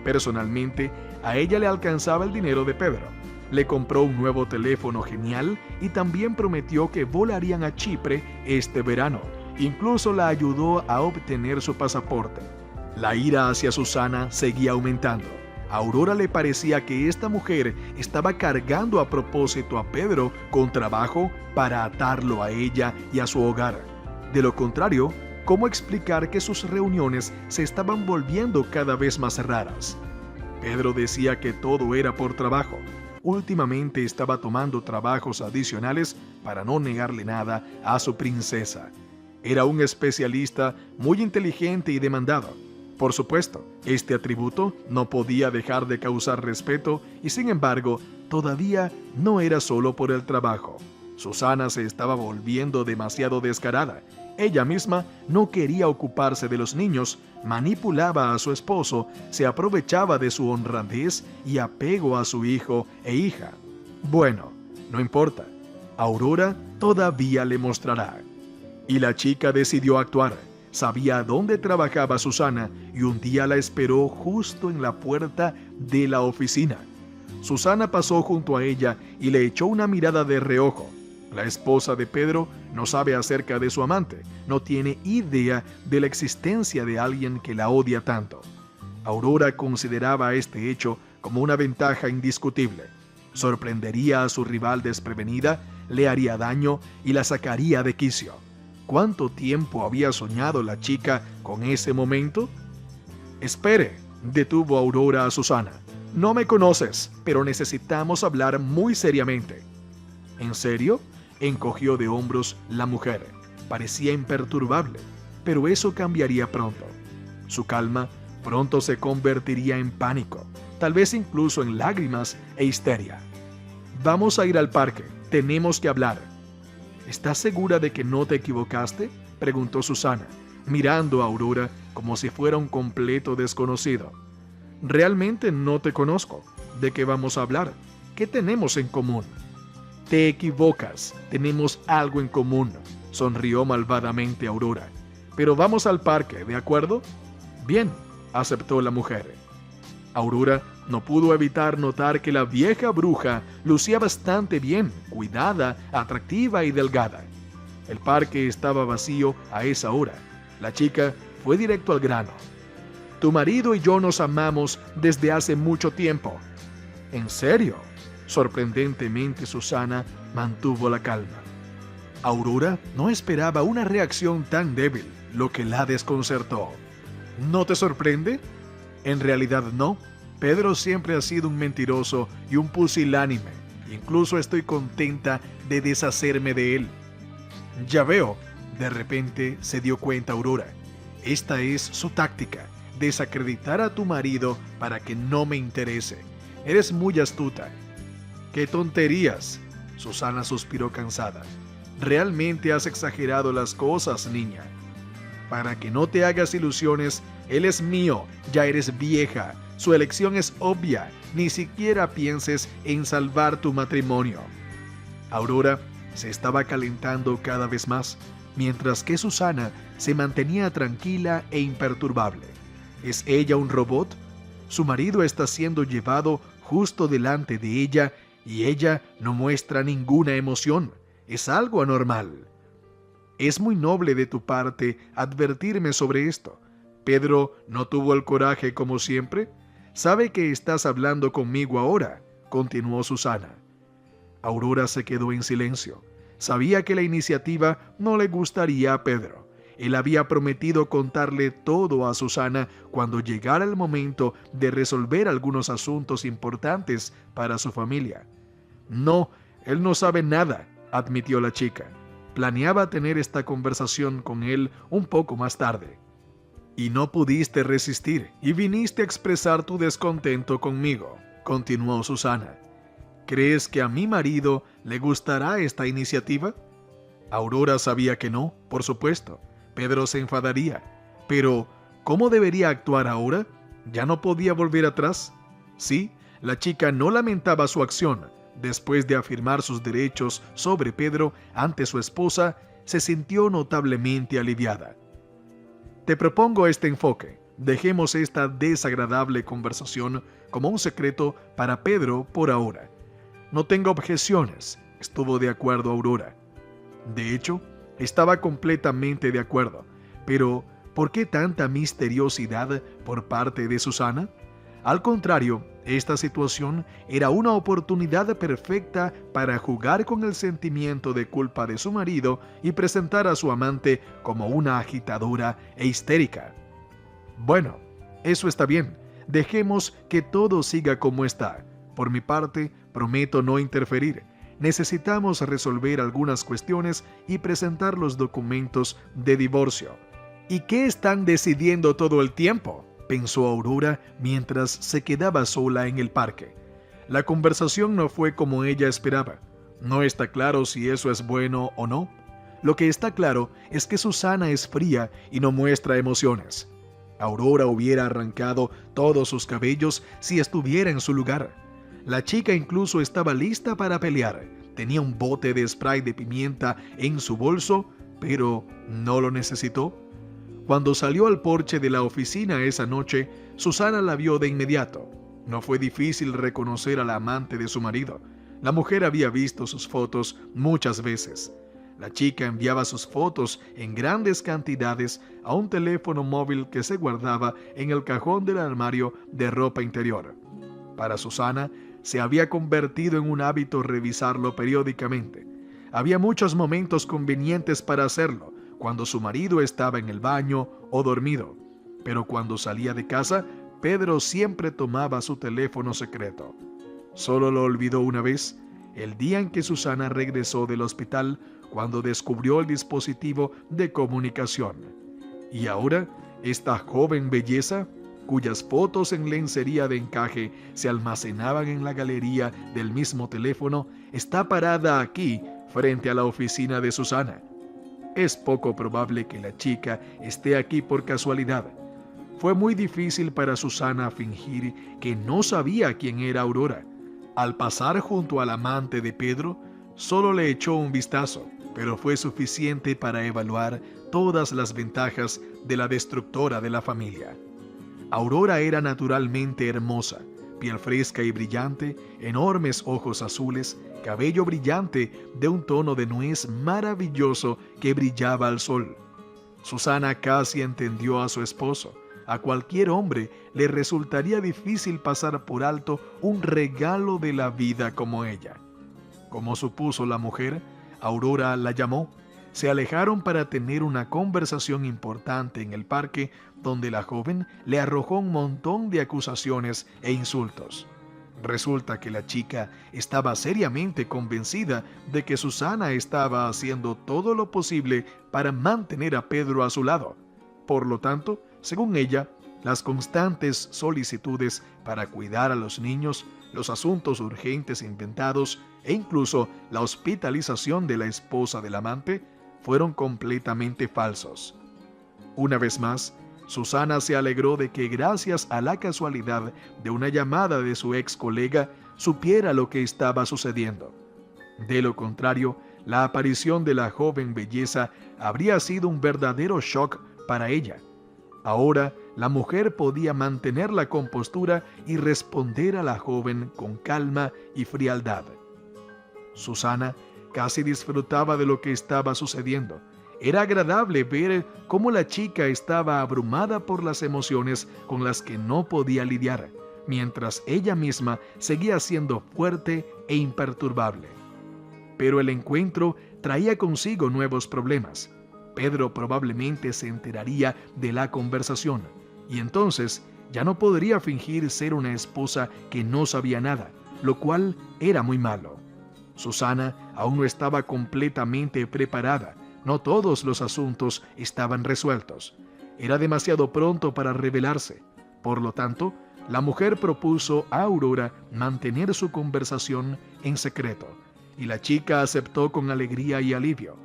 Personalmente, a ella le alcanzaba el dinero de Pedro. Le compró un nuevo teléfono genial y también prometió que volarían a Chipre este verano. Incluso la ayudó a obtener su pasaporte. La ira hacia Susana seguía aumentando. A Aurora le parecía que esta mujer estaba cargando a propósito a Pedro con trabajo para atarlo a ella y a su hogar. De lo contrario, ¿cómo explicar que sus reuniones se estaban volviendo cada vez más raras? Pedro decía que todo era por trabajo. Últimamente estaba tomando trabajos adicionales para no negarle nada a su princesa. Era un especialista muy inteligente y demandado. Por supuesto, este atributo no podía dejar de causar respeto y sin embargo, todavía no era solo por el trabajo. Susana se estaba volviendo demasiado descarada. Ella misma no quería ocuparse de los niños, manipulaba a su esposo, se aprovechaba de su honradez y apego a su hijo e hija. Bueno, no importa. Aurora todavía le mostrará. Y la chica decidió actuar. Sabía dónde trabajaba Susana y un día la esperó justo en la puerta de la oficina. Susana pasó junto a ella y le echó una mirada de reojo. La esposa de Pedro no sabe acerca de su amante, no tiene idea de la existencia de alguien que la odia tanto. Aurora consideraba este hecho como una ventaja indiscutible. Sorprendería a su rival desprevenida, le haría daño y la sacaría de quicio. ¿Cuánto tiempo había soñado la chica con ese momento? «Espere», detuvo Aurora a Susana. «No me conoces, pero necesitamos hablar muy seriamente». «¿En serio?», encogió de hombros la mujer. Parecía imperturbable, pero eso cambiaría pronto. Su calma pronto se convertiría en pánico, tal vez incluso en lágrimas e histeria. «Vamos a ir al parque, tenemos que hablar». «¿Estás segura de que no te equivocaste?», preguntó Susana, mirando a Aurora como si fuera un completo desconocido. «Realmente no te conozco. ¿De qué vamos a hablar?». ¿qué tenemos en común? Te equivocas, tenemos algo en común, sonrió malvadamente Aurora. Pero vamos al parque, ¿de acuerdo? Bien, aceptó la mujer. Aurora no pudo evitar notar que la vieja bruja lucía bastante bien, cuidada, atractiva y delgada. El parque estaba vacío a esa hora. La chica fue directo al grano. Tu marido y yo nos amamos desde hace mucho tiempo. ¿En serio? Sorprendentemente Susana mantuvo la calma. Aurora no esperaba una reacción tan débil, lo que la desconcertó. ¿No te sorprende? En realidad no. Pedro siempre ha sido un mentiroso y un pusilánime. Incluso estoy contenta de deshacerme de él. Ya veo, de repente se dio cuenta Aurora. Esta es su táctica, desacreditar a tu marido para que no me interese. Eres muy astuta. ¡Qué tonterías! Susana suspiró cansada. Realmente has exagerado las cosas, niña. Para que no te hagas ilusiones, él es mío, ya eres vieja. Su elección es obvia, ni siquiera pienses en salvar tu matrimonio. Aurora se estaba calentando cada vez más, mientras que Susana se mantenía tranquila e imperturbable. ¿Es ella un robot? Su marido está siendo llevado justo delante de ella y ella no muestra ninguna emoción. Es algo anormal. Es muy noble de tu parte advertirme sobre esto. ¿Pedro no tuvo el coraje como siempre? Sabe que estás hablando conmigo ahora, continuó Susana. Aurora se quedó en silencio. Sabía que la iniciativa no le gustaría a Pedro. Él había prometido contarle todo a Susana cuando llegara el momento de resolver algunos asuntos importantes para su familia. No, él no sabe nada, admitió la chica. Planeaba tener esta conversación con él un poco más tarde. Y no pudiste resistir y viniste a expresar tu descontento conmigo, continuó Susana. ¿Crees que a mi marido le gustará esta iniciativa? Aurora sabía que no, por supuesto. Pedro se enfadaría. Pero, ¿cómo debería actuar ahora? ¿Ya no podía volver atrás? Sí, la chica no lamentaba su acción. Después de afirmar sus derechos sobre Pedro ante su esposa, se sintió notablemente aliviada. Te propongo este enfoque. Dejemos esta desagradable conversación como un secreto para Pedro por ahora. No tengo objeciones, estuvo de acuerdo Aurora. De hecho, estaba completamente de acuerdo. Pero, ¿por qué tanta misteriosidad por parte de Susana? Al contrario, esta situación era una oportunidad perfecta para jugar con el sentimiento de culpa de su marido y presentar a su amante como una agitadora e histérica. Bueno, eso está bien. Dejemos que todo siga como está. Por mi parte, prometo no interferir. Necesitamos resolver algunas cuestiones y presentar los documentos de divorcio. ¿Y qué están decidiendo todo el tiempo?, pensó Aurora mientras se quedaba sola en el parque. La conversación no fue como ella esperaba. No está claro si eso es bueno o no. Lo que está claro es que Susana es fría y no muestra emociones. Aurora hubiera arrancado todos sus cabellos si estuviera en su lugar. La chica incluso estaba lista para pelear. Tenía un bote de spray de pimienta en su bolso, pero no lo necesitó. Cuando salió al porche de la oficina esa noche, Susana la vio de inmediato. No fue difícil reconocer a la amante de su marido. La mujer había visto sus fotos muchas veces. La chica enviaba sus fotos en grandes cantidades a un teléfono móvil que se guardaba en el cajón del armario de ropa interior. Para Susana, se había convertido en un hábito revisarlo periódicamente. Había muchos momentos convenientes para hacerlo, cuando su marido estaba en el baño o dormido. Pero cuando salía de casa, Pedro siempre tomaba su teléfono secreto. Solo lo olvidó una vez, el día en que Susana regresó del hospital, cuando descubrió el dispositivo de comunicación. Y ahora, esta joven belleza, cuyas fotos en lencería de encaje se almacenaban en la galería del mismo teléfono, está parada aquí, frente a la oficina de Susana. Es poco probable que la chica esté aquí por casualidad. Fue muy difícil para Susana fingir que no sabía quién era Aurora. Al pasar junto al amante de Pedro, solo le echó un vistazo, pero fue suficiente para evaluar todas las ventajas de la destructora de la familia. Aurora era naturalmente hermosa, piel fresca y brillante, enormes ojos azules, cabello brillante de un tono de nuez maravilloso que brillaba al sol. Susana casi entendió a su esposo. A cualquier hombre le resultaría difícil pasar por alto un regalo de la vida como ella. Como supuso la mujer, Aurora la llamó. Se alejaron para tener una conversación importante en el parque, donde la joven le arrojó un montón de acusaciones e insultos. Resulta que la chica estaba seriamente convencida de que Susana estaba haciendo todo lo posible para mantener a Pedro a su lado. Por lo tanto, según ella, las constantes solicitudes para cuidar a los niños, los asuntos urgentes inventados e incluso la hospitalización de la esposa del amante fueron completamente falsos. Una vez más, Susana se alegró de que, gracias a la casualidad de una llamada de su ex colega, supiera lo que estaba sucediendo. De lo contrario, la aparición de la joven belleza habría sido un verdadero shock para ella. Ahora, la mujer podía mantener la compostura y responder a la joven con calma y frialdad. Susana casi disfrutaba de lo que estaba sucediendo. Era agradable ver cómo la chica estaba abrumada por las emociones con las que no podía lidiar, mientras ella misma seguía siendo fuerte e imperturbable. Pero el encuentro traía consigo nuevos problemas. Pedro probablemente se enteraría de la conversación, y entonces ya no podría fingir ser una esposa que no sabía nada, lo cual era muy malo. Susana aún no estaba completamente preparada. No todos los asuntos estaban resueltos. Era demasiado pronto para revelarse. Por lo tanto, la mujer propuso a Aurora mantener su conversación en secreto, y la chica aceptó con alegría y alivio.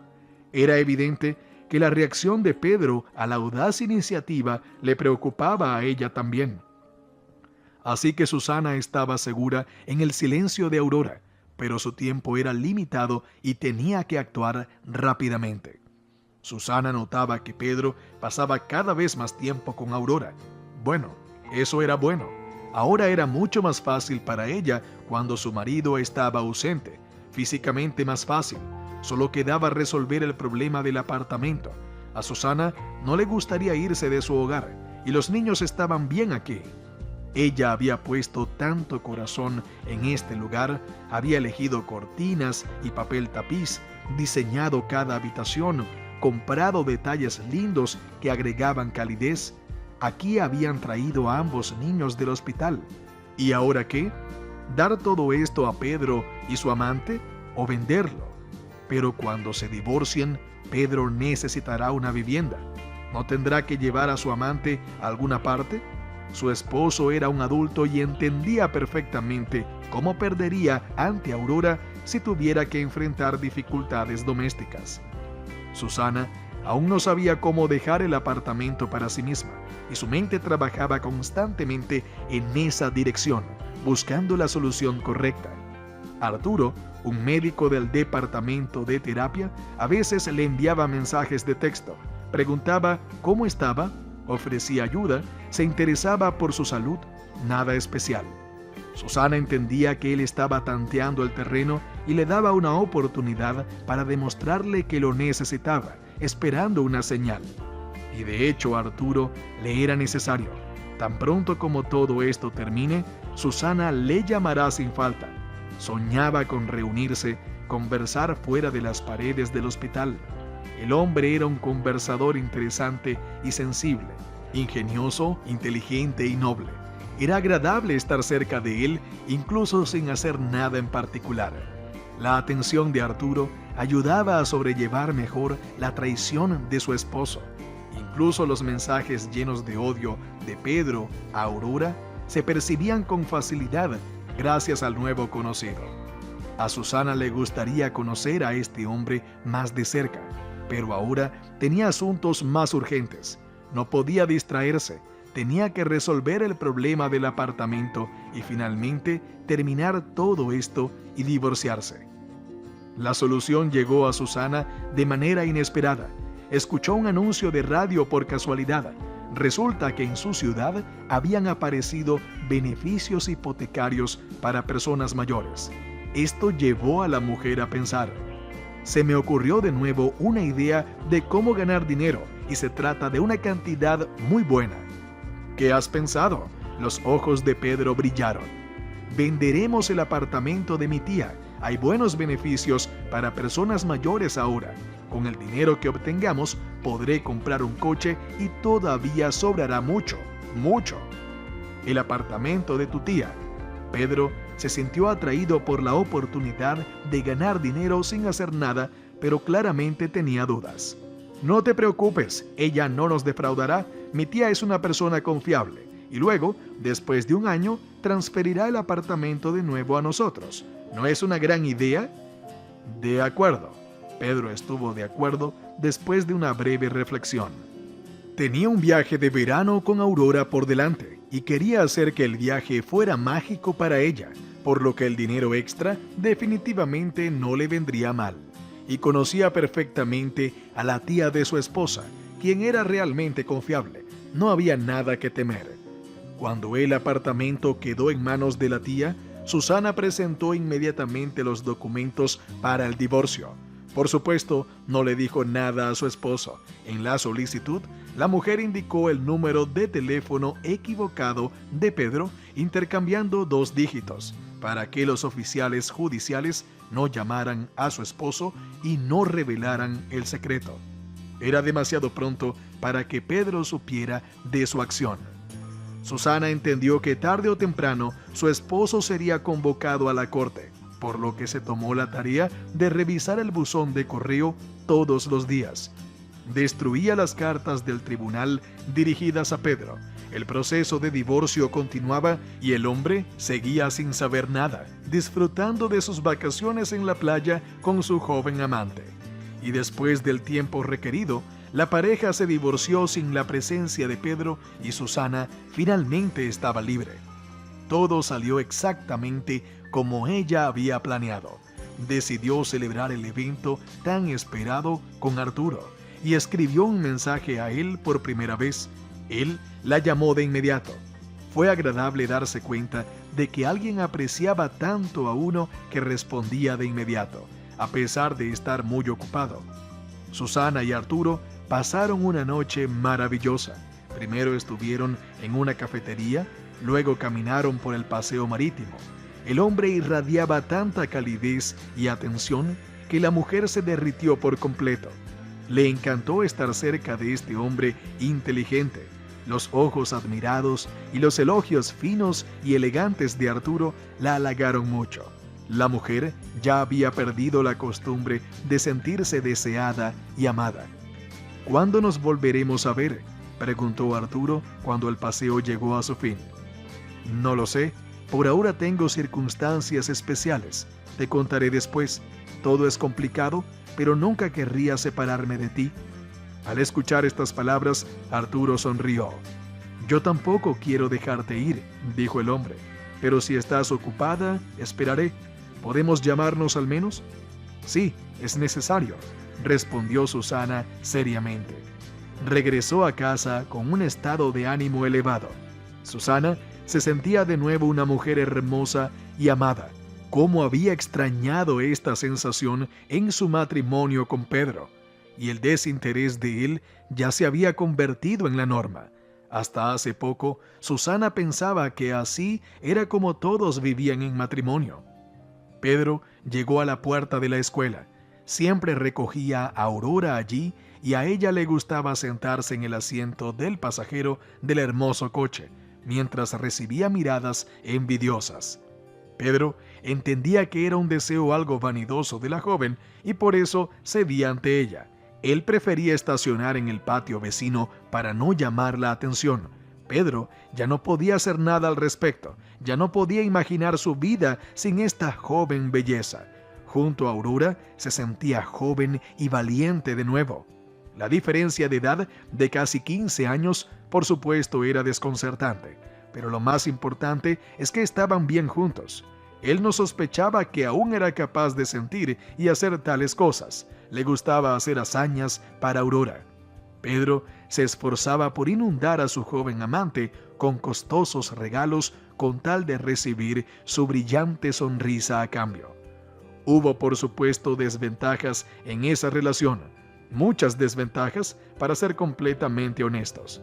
Era evidente que la reacción de Pedro a la audaz iniciativa le preocupaba a ella también. Así que Susana estaba segura en el silencio de Aurora, pero su tiempo era limitado y tenía que actuar rápidamente. Susana notaba que Pedro pasaba cada vez más tiempo con Aurora. Bueno, eso era bueno. Ahora era mucho más fácil para ella cuando su marido estaba ausente, físicamente más fácil. Solo quedaba resolver el problema del apartamento. A Susana no le gustaría irse de su hogar, y los niños estaban bien aquí. Ella había puesto tanto corazón en este lugar, había elegido cortinas y papel tapiz, diseñado cada habitación, comprado detalles lindos que agregaban calidez. Aquí habían traído a ambos niños del hospital. ¿Y ahora qué? ¿Dar todo esto a Pedro y su amante o venderlo? Pero cuando se divorcien, Pedro necesitará una vivienda. ¿No tendrá que llevar a su amante a alguna parte? Su esposo era un adulto y entendía perfectamente cómo perdería ante Aurora si tuviera que enfrentar dificultades domésticas. Susana aún no sabía cómo dejar el apartamento para sí misma, y su mente trabajaba constantemente en esa dirección, buscando la solución correcta. Arturo, un médico del departamento de terapia, a veces le enviaba mensajes de texto, preguntaba cómo estaba, ofrecía ayuda, se interesaba por su salud, nada especial. Susana entendía que él estaba tanteando el terreno y le daba una oportunidad para demostrarle que lo necesitaba, esperando una señal. Y de hecho a Arturo le era necesario. Tan pronto como todo esto termine, Susana le llamará sin falta. Soñaba con reunirse, conversar fuera de las paredes del hospital. El hombre era un conversador interesante y sensible, ingenioso, inteligente y noble. Era agradable estar cerca de él, incluso sin hacer nada en particular. La atención de Arturo ayudaba a sobrellevar mejor la traición de su esposo. Incluso los mensajes llenos de odio de Pedro a Aurora se percibían con facilidad gracias al nuevo conocido. A Susana le gustaría conocer a este hombre más de cerca, pero ahora tenía asuntos más urgentes. No podía distraerse, tenía que resolver el problema del apartamento y finalmente terminar todo esto y divorciarse. La solución llegó a Susana de manera inesperada. Escuchó un anuncio de radio por casualidad. Resulta que en su ciudad habían aparecido beneficios hipotecarios para personas mayores. Esto llevó a la mujer a pensar: se me ocurrió de nuevo una idea de cómo ganar dinero y se trata de una cantidad muy buena. ¿Qué has pensado? Los ojos de Pedro brillaron. Venderemos el apartamento de mi tía. Hay buenos beneficios para personas mayores ahora. Con el dinero que obtengamos podré comprar un coche y todavía sobrará mucho, mucho. El apartamento de tu tía. Pedro se sintió atraído por la oportunidad de ganar dinero sin hacer nada, pero claramente tenía dudas. No te preocupes, ella no nos defraudará. Mi tía es una persona confiable. Y luego, después de un año, transferirá el apartamento de nuevo a nosotros. ¿No es una gran idea? De acuerdo. Pedro estuvo de acuerdo después de una breve reflexión. Tenía un viaje de verano con Aurora por delante y quería hacer que el viaje fuera mágico para ella, por lo que el dinero extra definitivamente no le vendría mal. Y conocía perfectamente a la tía de su esposa, quien era realmente confiable. No había nada que temer. Cuando el apartamento quedó en manos de la tía, Susana presentó inmediatamente los documentos para el divorcio. Por supuesto, no le dijo nada a su esposo. En la solicitud, la mujer indicó el número de teléfono equivocado de Pedro, intercambiando 2 dígitos, para que los oficiales judiciales no llamaran a su esposo y no revelaran el secreto. Era demasiado pronto para que Pedro supiera de su acción. Susana entendió que tarde o temprano su esposo sería convocado a la corte, por lo que se tomó la tarea de revisar el buzón de correo todos los días. Destruía las cartas del tribunal dirigidas a Pedro. El proceso de divorcio continuaba y el hombre seguía sin saber nada, disfrutando de sus vacaciones en la playa con su joven amante. Y después del tiempo requerido, la pareja se divorció sin la presencia de Pedro y Susana finalmente estaba libre. Todo salió exactamente como ella había planeado. Decidió celebrar el evento tan esperado con Arturo y escribió un mensaje a él por primera vez. Él la llamó de inmediato. Fue agradable darse cuenta de que alguien apreciaba tanto a uno que respondía de inmediato, a pesar de estar muy ocupado. Susana y Arturo pasaron una noche maravillosa. Primero estuvieron en una cafetería, luego caminaron por el paseo marítimo. El hombre irradiaba tanta calidez y atención que la mujer se derritió por completo. Le encantó estar cerca de este hombre inteligente. Los ojos admirados y los elogios finos y elegantes de Arturo la halagaron mucho. La mujer ya había perdido la costumbre de sentirse deseada y amada. ¿Cuándo nos volveremos a ver?, preguntó Arturo cuando el paseo llegó a su fin. No lo sé. Por ahora tengo circunstancias especiales. Te contaré después. Todo es complicado, pero nunca querría separarme de ti. Al escuchar estas palabras, Arturo sonrió. Yo tampoco quiero dejarte ir, dijo el hombre. Pero si estás ocupada, esperaré. ¿Podemos llamarnos al menos? Sí, es necesario, respondió Susana seriamente. Regresó a casa con un estado de ánimo elevado. Susana se sentía de nuevo una mujer hermosa y amada. Cómo había extrañado esta sensación en su matrimonio con Pedro, y el desinterés de él ya se había convertido en la norma. Hasta hace poco, Susana pensaba que así era como todos vivían en matrimonio. Pedro llegó a la puerta de la escuela. Siempre recogía a Aurora allí y a ella le gustaba sentarse en el asiento del pasajero del hermoso coche, mientras recibía miradas envidiosas. Pedro entendía que era un deseo algo vanidoso de la joven y por eso cedía ante ella. Él prefería estacionar en el patio vecino para no llamar la atención. Pedro ya no podía hacer nada al respecto, ya no podía imaginar su vida sin esta joven belleza. Junto a Aurora se sentía joven y valiente de nuevo. La diferencia de edad de casi 15 años, por supuesto, era desconcertante, pero lo más importante es que estaban bien juntos. Él no sospechaba que aún era capaz de sentir y hacer tales cosas. Le gustaba hacer hazañas para Aurora. Pedro se esforzaba por inundar a su joven amante con costosos regalos con tal de recibir su brillante sonrisa a cambio. Hubo, por supuesto, desventajas en esa relación. Muchas desventajas, para ser completamente honestos.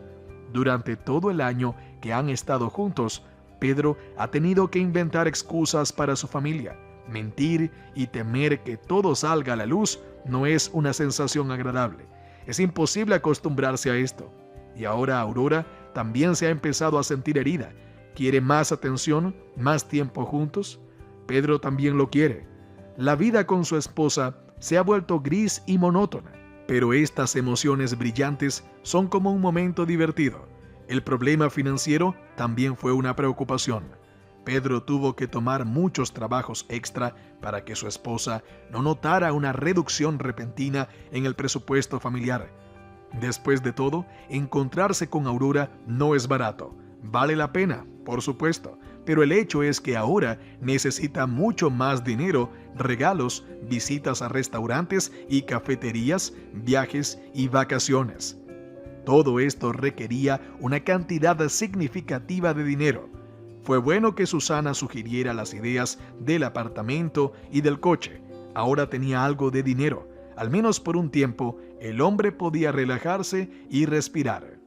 Durante todo el año que han estado juntos, Pedro ha tenido que inventar excusas para su familia. Mentir y temer que todo salga a la luz no es una sensación agradable. Es imposible acostumbrarse a esto. Y ahora Aurora también se ha empezado a sentir herida. ¿Quiere más atención, más tiempo juntos? Pedro también lo quiere. La vida con su esposa se ha vuelto gris y monótona. Pero estas emociones brillantes son como un momento divertido. El problema financiero también fue una preocupación. Pedro tuvo que tomar muchos trabajos extra para que su esposa no notara una reducción repentina en el presupuesto familiar. Después de todo, encontrarse con Aurora no es barato. Vale la pena, por supuesto, pero el hecho es que ahora necesita mucho más dinero, regalos, visitas a restaurantes y cafeterías, viajes y vacaciones. Todo esto requería una cantidad significativa de dinero. Fue bueno que Susana sugiriera las ideas del apartamento y del coche. Ahora tenía algo de dinero. Al menos por un tiempo, el hombre podía relajarse y respirar.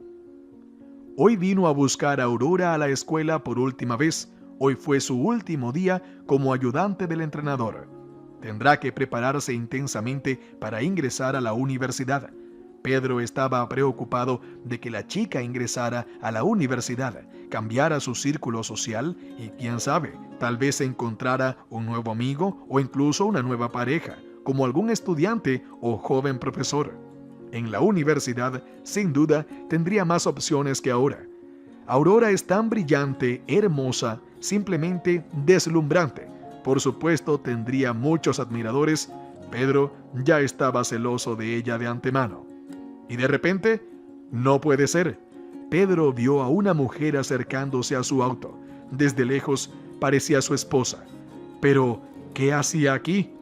Hoy vino a buscar a Aurora a la escuela por última vez. Hoy fue su último día como ayudante del entrenador. Tendrá que prepararse intensamente para ingresar a la universidad. Pedro estaba preocupado de que la chica ingresara a la universidad, cambiara su círculo social y, quién sabe, tal vez encontrara un nuevo amigo o incluso una nueva pareja, como algún estudiante o joven profesor. En la universidad, sin duda, tendría más opciones que ahora. Aurora es tan brillante, hermosa, simplemente deslumbrante. Por supuesto, tendría muchos admiradores. Pedro ya estaba celoso de ella de antemano. Y de repente, no puede ser. Pedro vio a una mujer acercándose a su auto. Desde lejos parecía su esposa. Pero, ¿qué hacía aquí?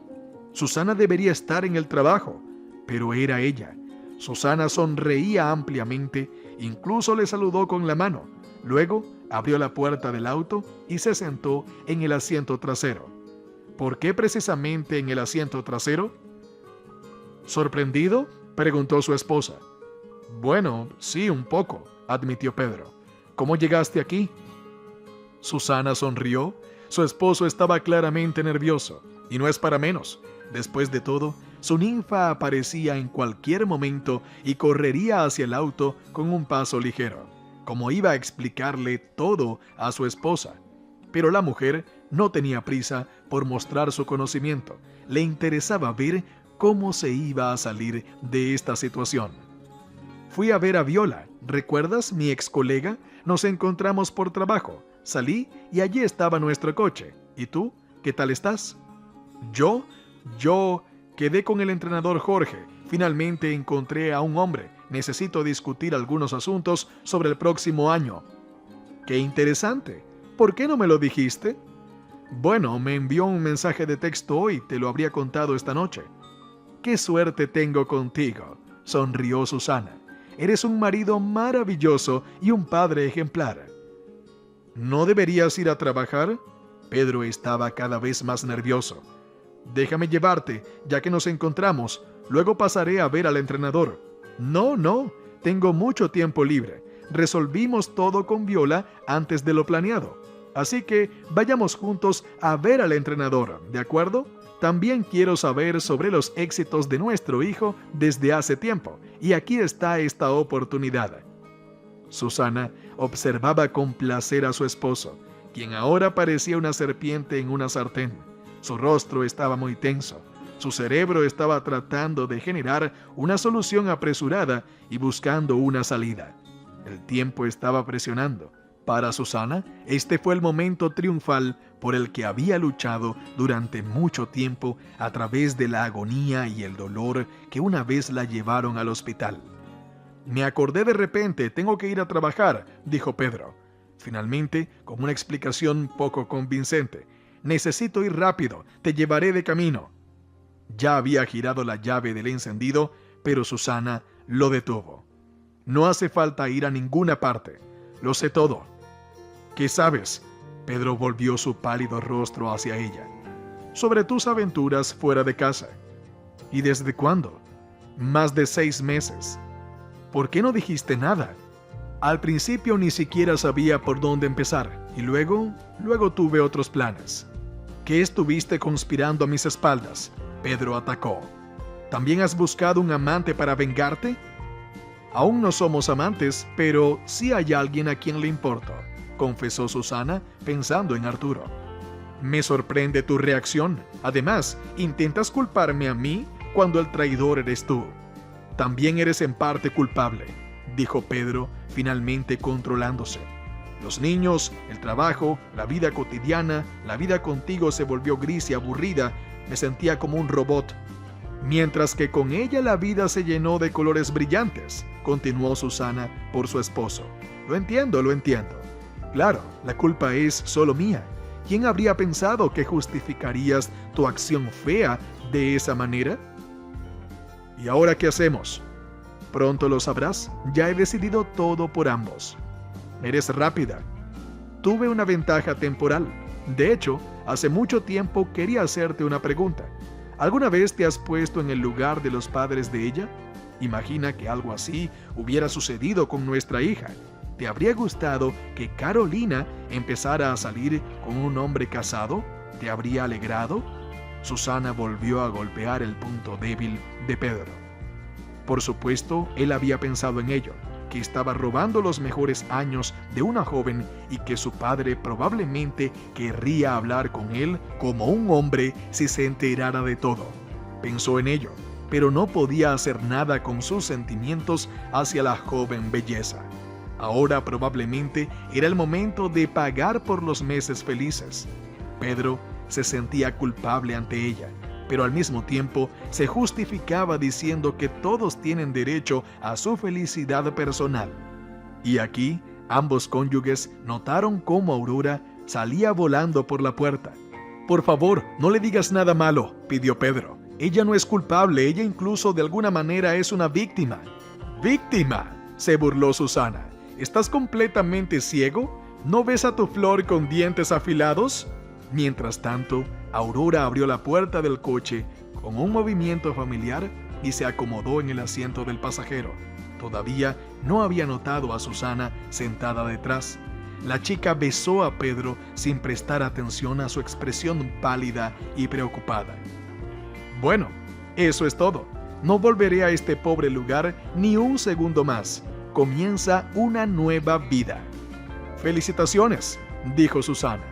Susana debería estar en el trabajo, pero era ella. Susana sonreía ampliamente, incluso le saludó con la mano. Luego abrió la puerta del auto y se sentó en el asiento trasero. ¿Por qué precisamente en el asiento trasero? ¿Sorprendido?, preguntó su esposa. Bueno, sí, un poco, admitió Pedro. ¿Cómo llegaste aquí? Susana sonrió. Su esposo estaba claramente nervioso, y no es para menos. Después de todo, su ninfa aparecía en cualquier momento y correría hacia el auto con un paso ligero, como iba a explicarle todo a su esposa. Pero la mujer no tenía prisa por mostrar su conocimiento. Le interesaba ver cómo se iba a salir de esta situación. Fui a ver a Viola. ¿Recuerdas, mi ex colega? Nos encontramos por trabajo. Salí y allí estaba nuestro coche. ¿Y tú? ¿Qué tal estás? Yo quedé con el entrenador Jorge. Finalmente encontré a un hombre. Necesito discutir algunos asuntos sobre el próximo año. ¡Qué interesante! ¿Por qué no me lo dijiste? Bueno, me envió un mensaje de texto hoy. Te lo habría contado esta noche. ¡Qué suerte tengo contigo!, sonrió Susana. Eres un marido maravilloso y un padre ejemplar. ¿No deberías ir a trabajar? Pedro estaba cada vez más nervioso. Déjame llevarte, ya que nos encontramos. Luego pasaré a ver al entrenador. No, tengo mucho tiempo libre. Resolvimos todo con Viola antes de lo planeado. Así que vayamos juntos a ver al entrenador, ¿de acuerdo? También quiero saber sobre los éxitos de nuestro hijo desde hace tiempo, y aquí está esta oportunidad. Susana observaba con placer a su esposo, quien ahora parecía una serpiente en una sartén. Su rostro estaba muy tenso. Su cerebro estaba tratando de generar una solución apresurada y buscando una salida. El tiempo estaba presionando. Para Susana, este fue el momento triunfal por el que había luchado durante mucho tiempo a través de la agonía y el dolor que una vez la llevaron al hospital. «Me acordé de repente, tengo que ir a trabajar», dijo Pedro. Finalmente, con una explicación poco convincente. «Necesito ir rápido, te llevaré de camino». Ya había girado la llave del encendido, pero Susana lo detuvo. «No hace falta ir a ninguna parte. Lo sé todo». «¿Qué sabes?». Pedro volvió su pálido rostro hacia ella. «Sobre tus aventuras fuera de casa». «¿Y desde cuándo?». «Más de 6 meses». «¿Por qué no dijiste nada?». «Al principio ni siquiera sabía por dónde empezar, y luego tuve otros planes». «¿Qué estuviste conspirando a mis espaldas?». Pedro atacó. «¿También has buscado un amante para vengarte?». «Aún no somos amantes, pero sí hay alguien a quien le importo», confesó Susana, pensando en Arturo. «Me sorprende tu reacción. Además, intentas culparme a mí cuando el traidor eres tú». «También eres en parte culpable», dijo Pedro, finalmente controlándose. «Los niños, el trabajo, la vida cotidiana, la vida contigo se volvió gris y aburrida. Me sentía como un robot. Mientras que con ella la vida se llenó de colores brillantes», continuó Susana por su esposo. Lo entiendo. Claro, la culpa es solo mía. ¿Quién habría pensado que justificarías tu acción fea de esa manera?». «¿Y ahora qué hacemos?». «Pronto lo sabrás. Ya he decidido todo por ambos». «Eres rápida». «Tuve una ventaja temporal. De hecho, hace mucho tiempo quería hacerte una pregunta. ¿Alguna vez te has puesto en el lugar de los padres de ella? Imagina que algo así hubiera sucedido con nuestra hija. ¿Te habría gustado que Carolina empezara a salir con un hombre casado? ¿Te habría alegrado?». Susana volvió a golpear el punto débil de Pedro. Por supuesto, él había pensado en ello, que estaba robando los mejores años de una joven y que su padre probablemente querría hablar con él como un hombre si se enterara de todo. Pensó en ello, pero no podía hacer nada con sus sentimientos hacia la joven belleza. Ahora probablemente era el momento de pagar por los meses felices. Pedro se sentía culpable ante ella, pero al mismo tiempo se justificaba diciendo que todos tienen derecho a su felicidad personal. Y aquí ambos cónyuges notaron cómo Aurora salía volando por la puerta. «Por favor, no le digas nada malo», pidió Pedro. «Ella no es culpable, ella incluso de alguna manera es una víctima». «¿Víctima?», se burló Susana. «¿Estás completamente ciego? ¿No ves a tu flor con dientes afilados?». Mientras tanto, Aurora abrió la puerta del coche con un movimiento familiar y se acomodó en el asiento del pasajero. Todavía no había notado a Susana sentada detrás. La chica besó a Pedro sin prestar atención a su expresión pálida y preocupada. «Bueno, eso es todo. No volveré a este pobre lugar ni un segundo más. Comienza una nueva vida». «Felicitaciones», dijo Susana.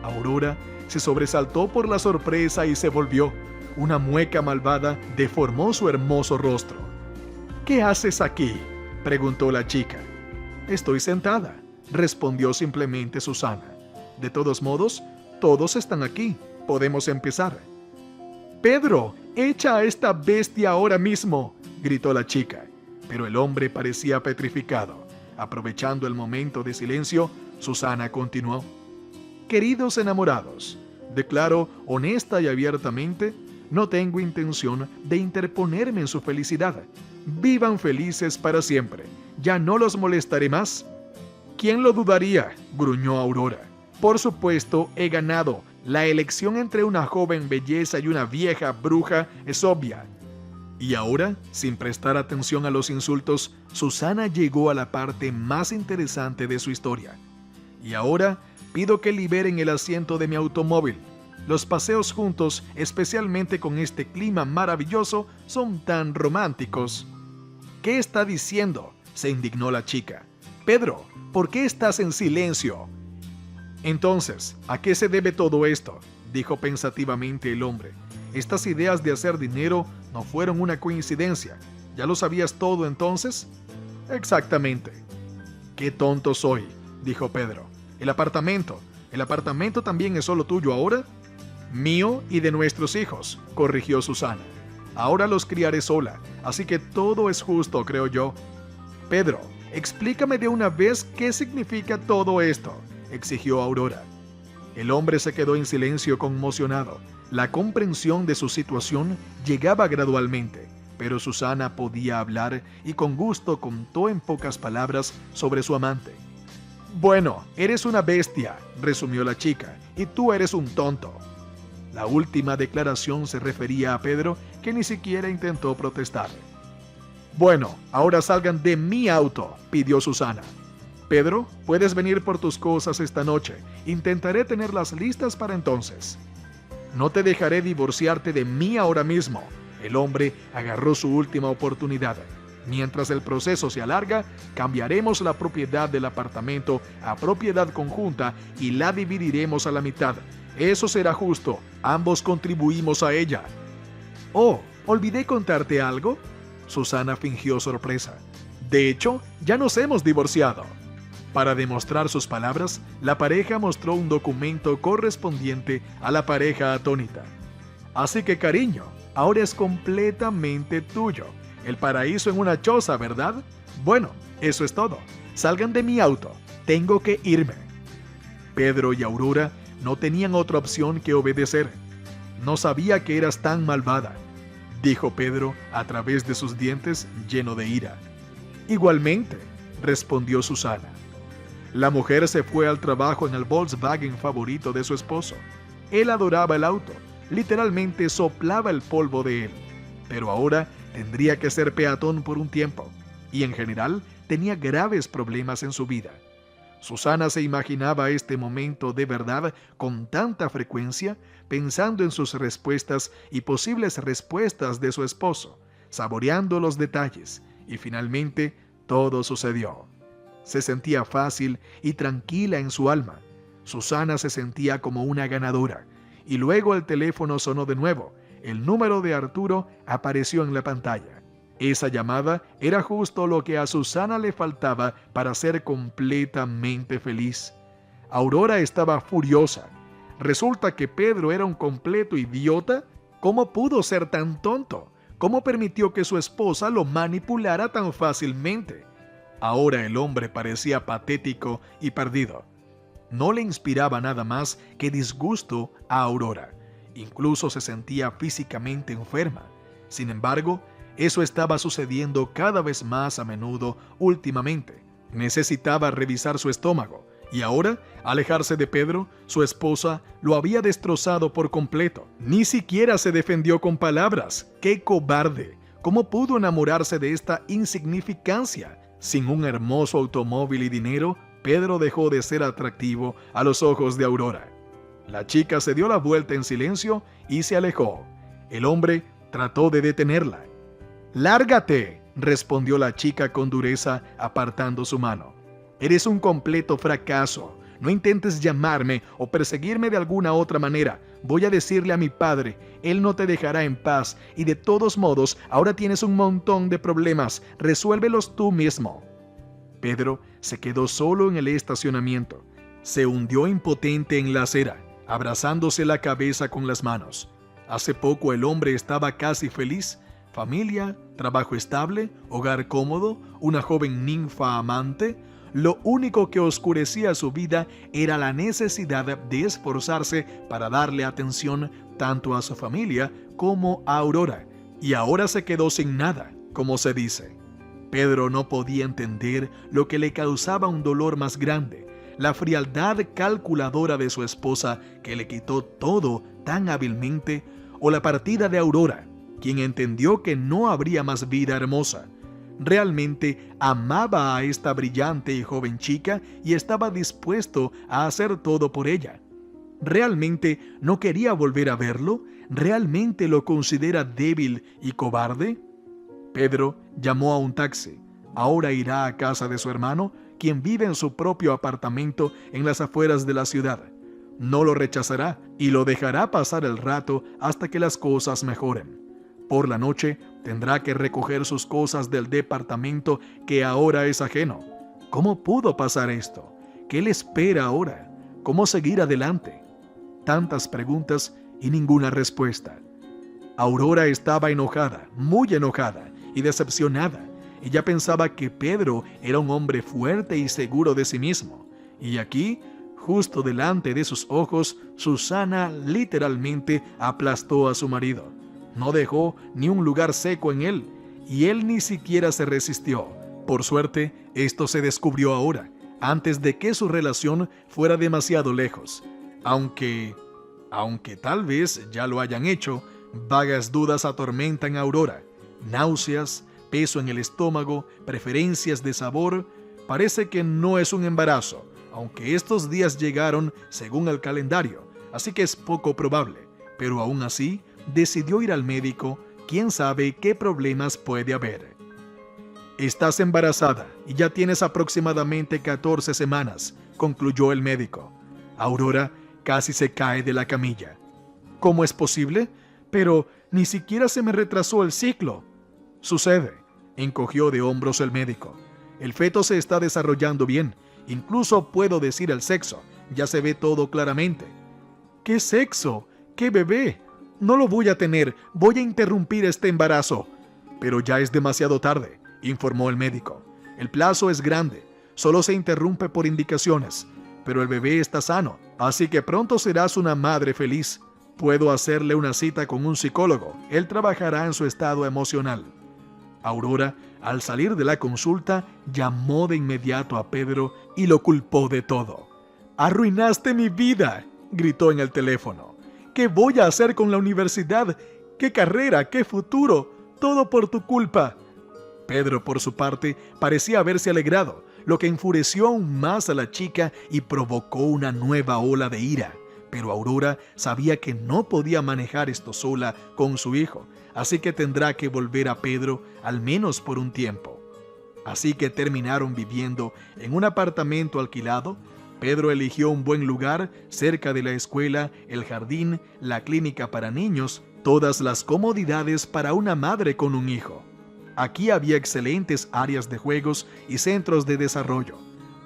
Aurora se sobresaltó por la sorpresa y se volvió. Una mueca malvada deformó su hermoso rostro. «¿Qué haces aquí?», preguntó la chica. «Estoy sentada», respondió simplemente Susana. «De todos modos, todos están aquí. Podemos empezar». «Pedro, echa a esta bestia ahora mismo», gritó la chica. Pero el hombre parecía petrificado. Aprovechando el momento de silencio, Susana continuó. «Queridos enamorados, declaro honesta y abiertamente, no tengo intención de interponerme en su felicidad. Vivan felices para siempre. Ya no los molestaré más». «¿Quién lo dudaría?», gruñó Aurora. «Por supuesto, he ganado. La elección entre una joven belleza y una vieja bruja es obvia». Y ahora, sin prestar atención a los insultos, Susana llegó a la parte más interesante de su historia. «Y ahora pido que liberen el asiento de mi automóvil. Los paseos juntos, especialmente con este clima maravilloso, son tan románticos». «¿Qué está diciendo?», se indignó la chica. «Pedro, ¿por qué estás en silencio?». «Entonces, ¿a qué se debe todo esto?», dijo pensativamente el hombre. «Estas ideas de hacer dinero no fueron una coincidencia. ¿Ya lo sabías todo entonces?». «Exactamente». «Qué tonto soy. dijo Pedro. El apartamento también es solo tuyo ahora. Mío y de nuestros hijos, corrigió Susana. Ahora los criaré sola, así que todo es justo, creo yo. Pedro, explícame de una vez qué significa todo esto, exigió Aurora. El hombre se quedó en silencio conmocionado. La comprensión de su situación llegaba gradualmente, pero Susana podía hablar y con gusto contó en pocas palabras sobre su amante. Bueno, eres una bestia, resumió la chica, y tú eres un tonto. La última declaración se refería a Pedro, que ni siquiera intentó protestar. Bueno, ahora salgan de mi auto, pidió Susana. Pedro, puedes venir por tus cosas esta noche. Intentaré tenerlas listas para entonces. No te dejaré divorciarte de mí ahora mismo. El hombre agarró su última oportunidad. Mientras el proceso se alarga, cambiaremos la propiedad del apartamento a propiedad conjunta y la dividiremos a la mitad. Eso será justo. Ambos contribuimos a ella. Oh, ¿olvidé contarte algo? Susana fingió sorpresa. De hecho, ya nos hemos divorciado. Para demostrar sus palabras, la pareja mostró un documento correspondiente a la pareja atónita. Así que, cariño, ahora es completamente tuyo. El paraíso en una choza, ¿verdad? Bueno, eso es todo. Salgan de mi auto. Tengo que irme. Pedro y Aurora no tenían otra opción que obedecer. No sabía que eras tan malvada, dijo Pedro a través de sus dientes lleno de ira. Igualmente, respondió Susana. La mujer se fue al trabajo en el Volkswagen favorito de su esposo. Él adoraba el auto, literalmente soplaba el polvo de él, pero ahora tendría que ser peatón por un tiempo, y en general tenía graves problemas en su vida. Susana se imaginaba este momento de verdad con tanta frecuencia, pensando en sus respuestas y posibles respuestas de su esposo, saboreando los detalles, y finalmente todo sucedió. Se sentía fácil y tranquila en su alma. Susana se sentía como una ganadora, y luego el teléfono sonó de nuevo. El número de Arturo apareció en la pantalla. Esa llamada era justo lo que a Susana le faltaba para ser completamente feliz. Aurora estaba furiosa. Resulta que Pedro era un completo idiota. ¿Cómo pudo ser tan tonto? ¿Cómo permitió que su esposa lo manipulara tan fácilmente? Ahora el hombre parecía patético y perdido. No le inspiraba nada más que disgusto a Aurora. Incluso se sentía físicamente enferma. Sin embargo, eso estaba sucediendo cada vez más a menudo últimamente. Necesitaba revisar su estómago. Y ahora, alejarse de Pedro, su esposa, lo había destrozado por completo. Ni siquiera se defendió con palabras. ¡Qué cobarde! ¿Cómo pudo enamorarse de esta insignificancia? Sin un hermoso automóvil y dinero, Pedro dejó de ser atractivo a los ojos de Aurora. La chica se dio la vuelta en silencio y se alejó. El hombre trató de detenerla. ¡Lárgate!, respondió la chica con dureza, apartando su mano. Eres un completo fracaso. No intentes llamarme o perseguirme de alguna otra manera. Voy a decirle a mi padre. Él no te dejará en paz y de todos modos ahora tienes un montón de problemas. Resuélvelos tú mismo. Pedro se quedó solo en el estacionamiento. Se hundió impotente en la acera, abrazándose la cabeza con las manos. Hace poco el hombre estaba casi feliz. Familia, trabajo estable, hogar cómodo, una joven ninfa amante. Lo único que oscurecía su vida era la necesidad de esforzarse para darle atención tanto a su familia como a Aurora. Y ahora se quedó sin nada, como se dice. Pedro no podía entender lo que le causaba un dolor más grande: la frialdad calculadora de su esposa, que le quitó todo tan hábilmente, o la partida de Aurora, quien entendió que no habría más vida hermosa. Realmente amaba a esta brillante y joven chica y estaba dispuesto a hacer todo por ella. ¿Realmente no quería volver a verlo? ¿Realmente lo considera débil y cobarde? Pedro llamó a un taxi. Ahora irá a casa de su hermano, quien vive en su propio apartamento en las afueras de la ciudad. No lo rechazará y lo dejará pasar el rato hasta que las cosas mejoren. Por la noche tendrá que recoger sus cosas del departamento que ahora es ajeno. ¿Cómo pudo pasar esto? ¿Qué le espera ahora? ¿Cómo seguir adelante? Tantas preguntas y ninguna respuesta. Aurora estaba enojada, muy enojada y decepcionada. Ella pensaba que Pedro era un hombre fuerte y seguro de sí mismo. Y aquí, justo delante de sus ojos, Susana literalmente aplastó a su marido. No dejó ni un lugar seco en él, y él ni siquiera se resistió. Por suerte, esto se descubrió ahora, antes de que su relación fuera demasiado lejos. Aunque tal vez ya lo hayan hecho, vagas dudas atormentan a Aurora. Náuseas, peso en el estómago, preferencias de sabor. Parece que no es un embarazo, aunque estos días llegaron según el calendario, así que es poco probable. Pero aún así, decidió ir al médico. ¿Quién sabe qué problemas puede haber? Estás embarazada y ya tienes aproximadamente 14 semanas, concluyó el médico. Aurora casi se cae de la camilla. ¿Cómo es posible? Pero ni siquiera se me retrasó el ciclo. Sucede, encogió de hombros el médico. El feto se está desarrollando bien, incluso puedo decir el sexo, ya se ve todo claramente. ¿Qué sexo? ¿Qué bebé? No lo voy a tener, voy a interrumpir este embarazo. Pero ya es demasiado tarde, informó el médico. El plazo es grande, solo se interrumpe por indicaciones, pero el bebé está sano, así que pronto serás una madre feliz. Puedo hacerle una cita con un psicólogo, él trabajará en su estado emocional. Aurora, al salir de la consulta, llamó de inmediato a Pedro y lo culpó de todo. «¡Arruinaste mi vida!», gritó en el teléfono. «¿Qué voy a hacer con la universidad? ¿Qué carrera? ¿Qué futuro? Todo por tu culpa». Pedro, por su parte, parecía haberse alegrado, lo que enfureció aún más a la chica y provocó una nueva ola de ira. Pero Aurora sabía que no podía manejar esto sola con su hijo, así que tendrá que volver a Pedro al menos por un tiempo. Así que terminaron viviendo en un apartamento alquilado. Pedro eligió un buen lugar cerca de la escuela, el jardín, la clínica para niños, todas las comodidades para una madre con un hijo. Aquí había excelentes áreas de juegos y centros de desarrollo.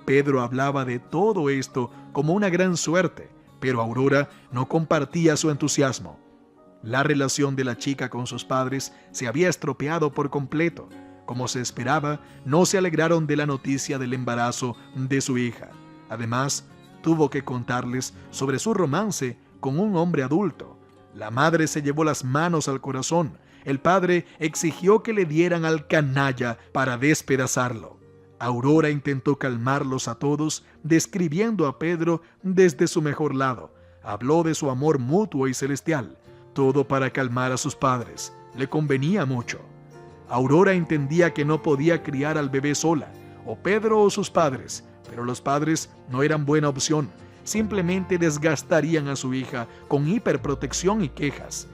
Pedro hablaba de todo esto como una gran suerte, pero Aurora no compartía su entusiasmo. La relación de la chica con sus padres se había estropeado por completo. Como se esperaba, no se alegraron de la noticia del embarazo de su hija. Además, tuvo que contarles sobre su romance con un hombre adulto. La madre se llevó las manos al corazón. El padre exigió que le dieran al canalla para despedazarlo. Aurora intentó calmarlos a todos, describiendo a Pedro desde su mejor lado. Habló de su amor mutuo y celestial. Todo para calmar a sus padres. Le convenía mucho. Aurora entendía que no podía criar al bebé sola, o Pedro o sus padres, pero los padres no eran buena opción. Simplemente desgastarían a su hija con hiperprotección y quejas.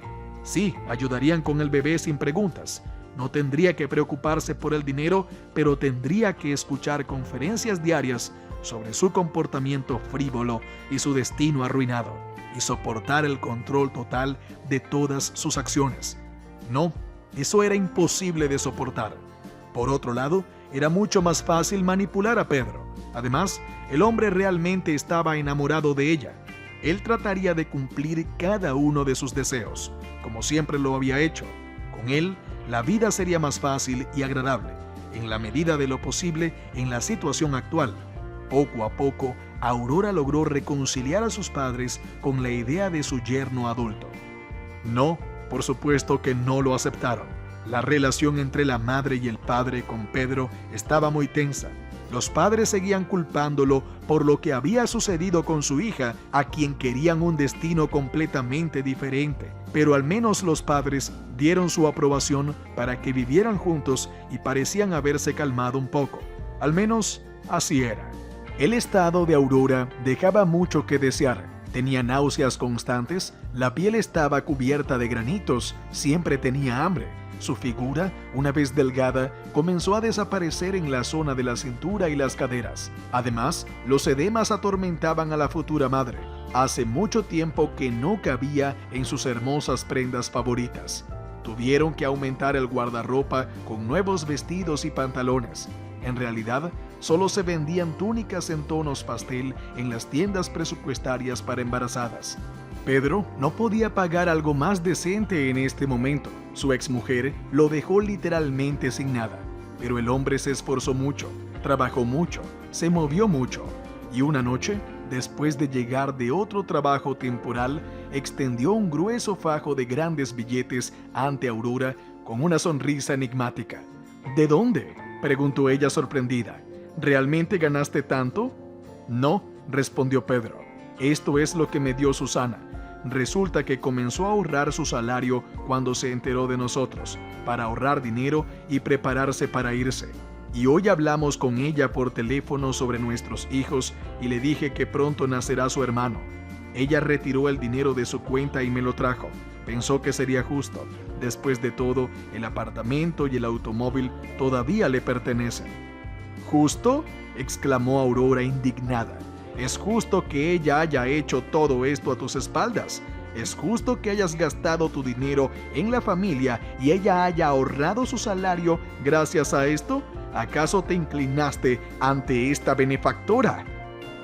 Sí, ayudarían con el bebé sin preguntas. No tendría que preocuparse por el dinero, pero tendría que escuchar conferencias diarias sobre su comportamiento frívolo y su destino arruinado, y soportar el control total de todas sus acciones. No, eso era imposible de soportar. Por otro lado, era mucho más fácil manipular a Pedro. Además, el hombre realmente estaba enamorado de ella. Él trataría de cumplir cada uno de sus deseos, como siempre lo había hecho. Con él, la vida sería más fácil y agradable, en la medida de lo posible en la situación actual. Poco a poco, Aurora logró reconciliar a sus padres con la idea de su yerno adulto. No, por supuesto que no lo aceptaron. La relación entre la madre y el padre con Pedro estaba muy tensa. Los padres seguían culpándolo por lo que había sucedido con su hija, a quien querían un destino completamente diferente. Pero al menos los padres dieron su aprobación para que vivieran juntos y parecían haberse calmado un poco. Al menos así era. El estado de Aurora dejaba mucho que desear. Tenía náuseas constantes, la piel estaba cubierta de granitos, siempre tenía hambre. Su figura, una vez delgada, comenzó a desaparecer en la zona de la cintura y las caderas. Además, los edemas atormentaban a la futura madre. Hace mucho tiempo que no cabía en sus hermosas prendas favoritas. Tuvieron que aumentar el guardarropa con nuevos vestidos y pantalones. En realidad, solo se vendían túnicas en tonos pastel en las tiendas presupuestarias para embarazadas. Pedro no podía pagar algo más decente en este momento. Su exmujer lo dejó literalmente sin nada. Pero el hombre se esforzó mucho, trabajó mucho, se movió mucho. Y una noche, después de llegar de otro trabajo temporal, extendió un grueso fajo de grandes billetes ante Aurora con una sonrisa enigmática. ¿De dónde?, preguntó ella sorprendida. ¿Realmente ganaste tanto? No, respondió Pedro. Esto es lo que me dio Susana. Resulta que comenzó a ahorrar su salario cuando se enteró de nosotros, para ahorrar dinero y prepararse para irse. Y hoy hablamos con ella por teléfono sobre nuestros hijos y le dije que pronto nacerá su hermano. Ella retiró el dinero de su cuenta y me lo trajo. Pensó que sería justo. Después de todo, el apartamento y el automóvil todavía le pertenecen. ¿Justo?, exclamó Aurora indignada. Es justo que ella haya hecho todo esto a tus espaldas. Es justo que hayas gastado tu dinero en la familia y ella haya ahorrado su salario gracias a esto. ¿Acaso te inclinaste ante esta benefactora?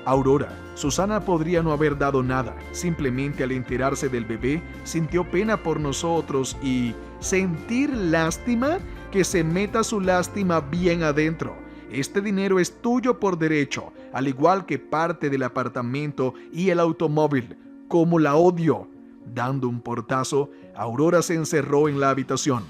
Aurora, Susana podría no haber dado nada. Simplemente al enterarse del bebé, sintió pena por nosotros y... ¿sentir lástima? Que se meta su lástima bien adentro. Este dinero es tuyo por derecho, al igual que parte del apartamento y el automóvil. ¡Cómo la odio! Dando un portazo, Aurora se encerró en la habitación.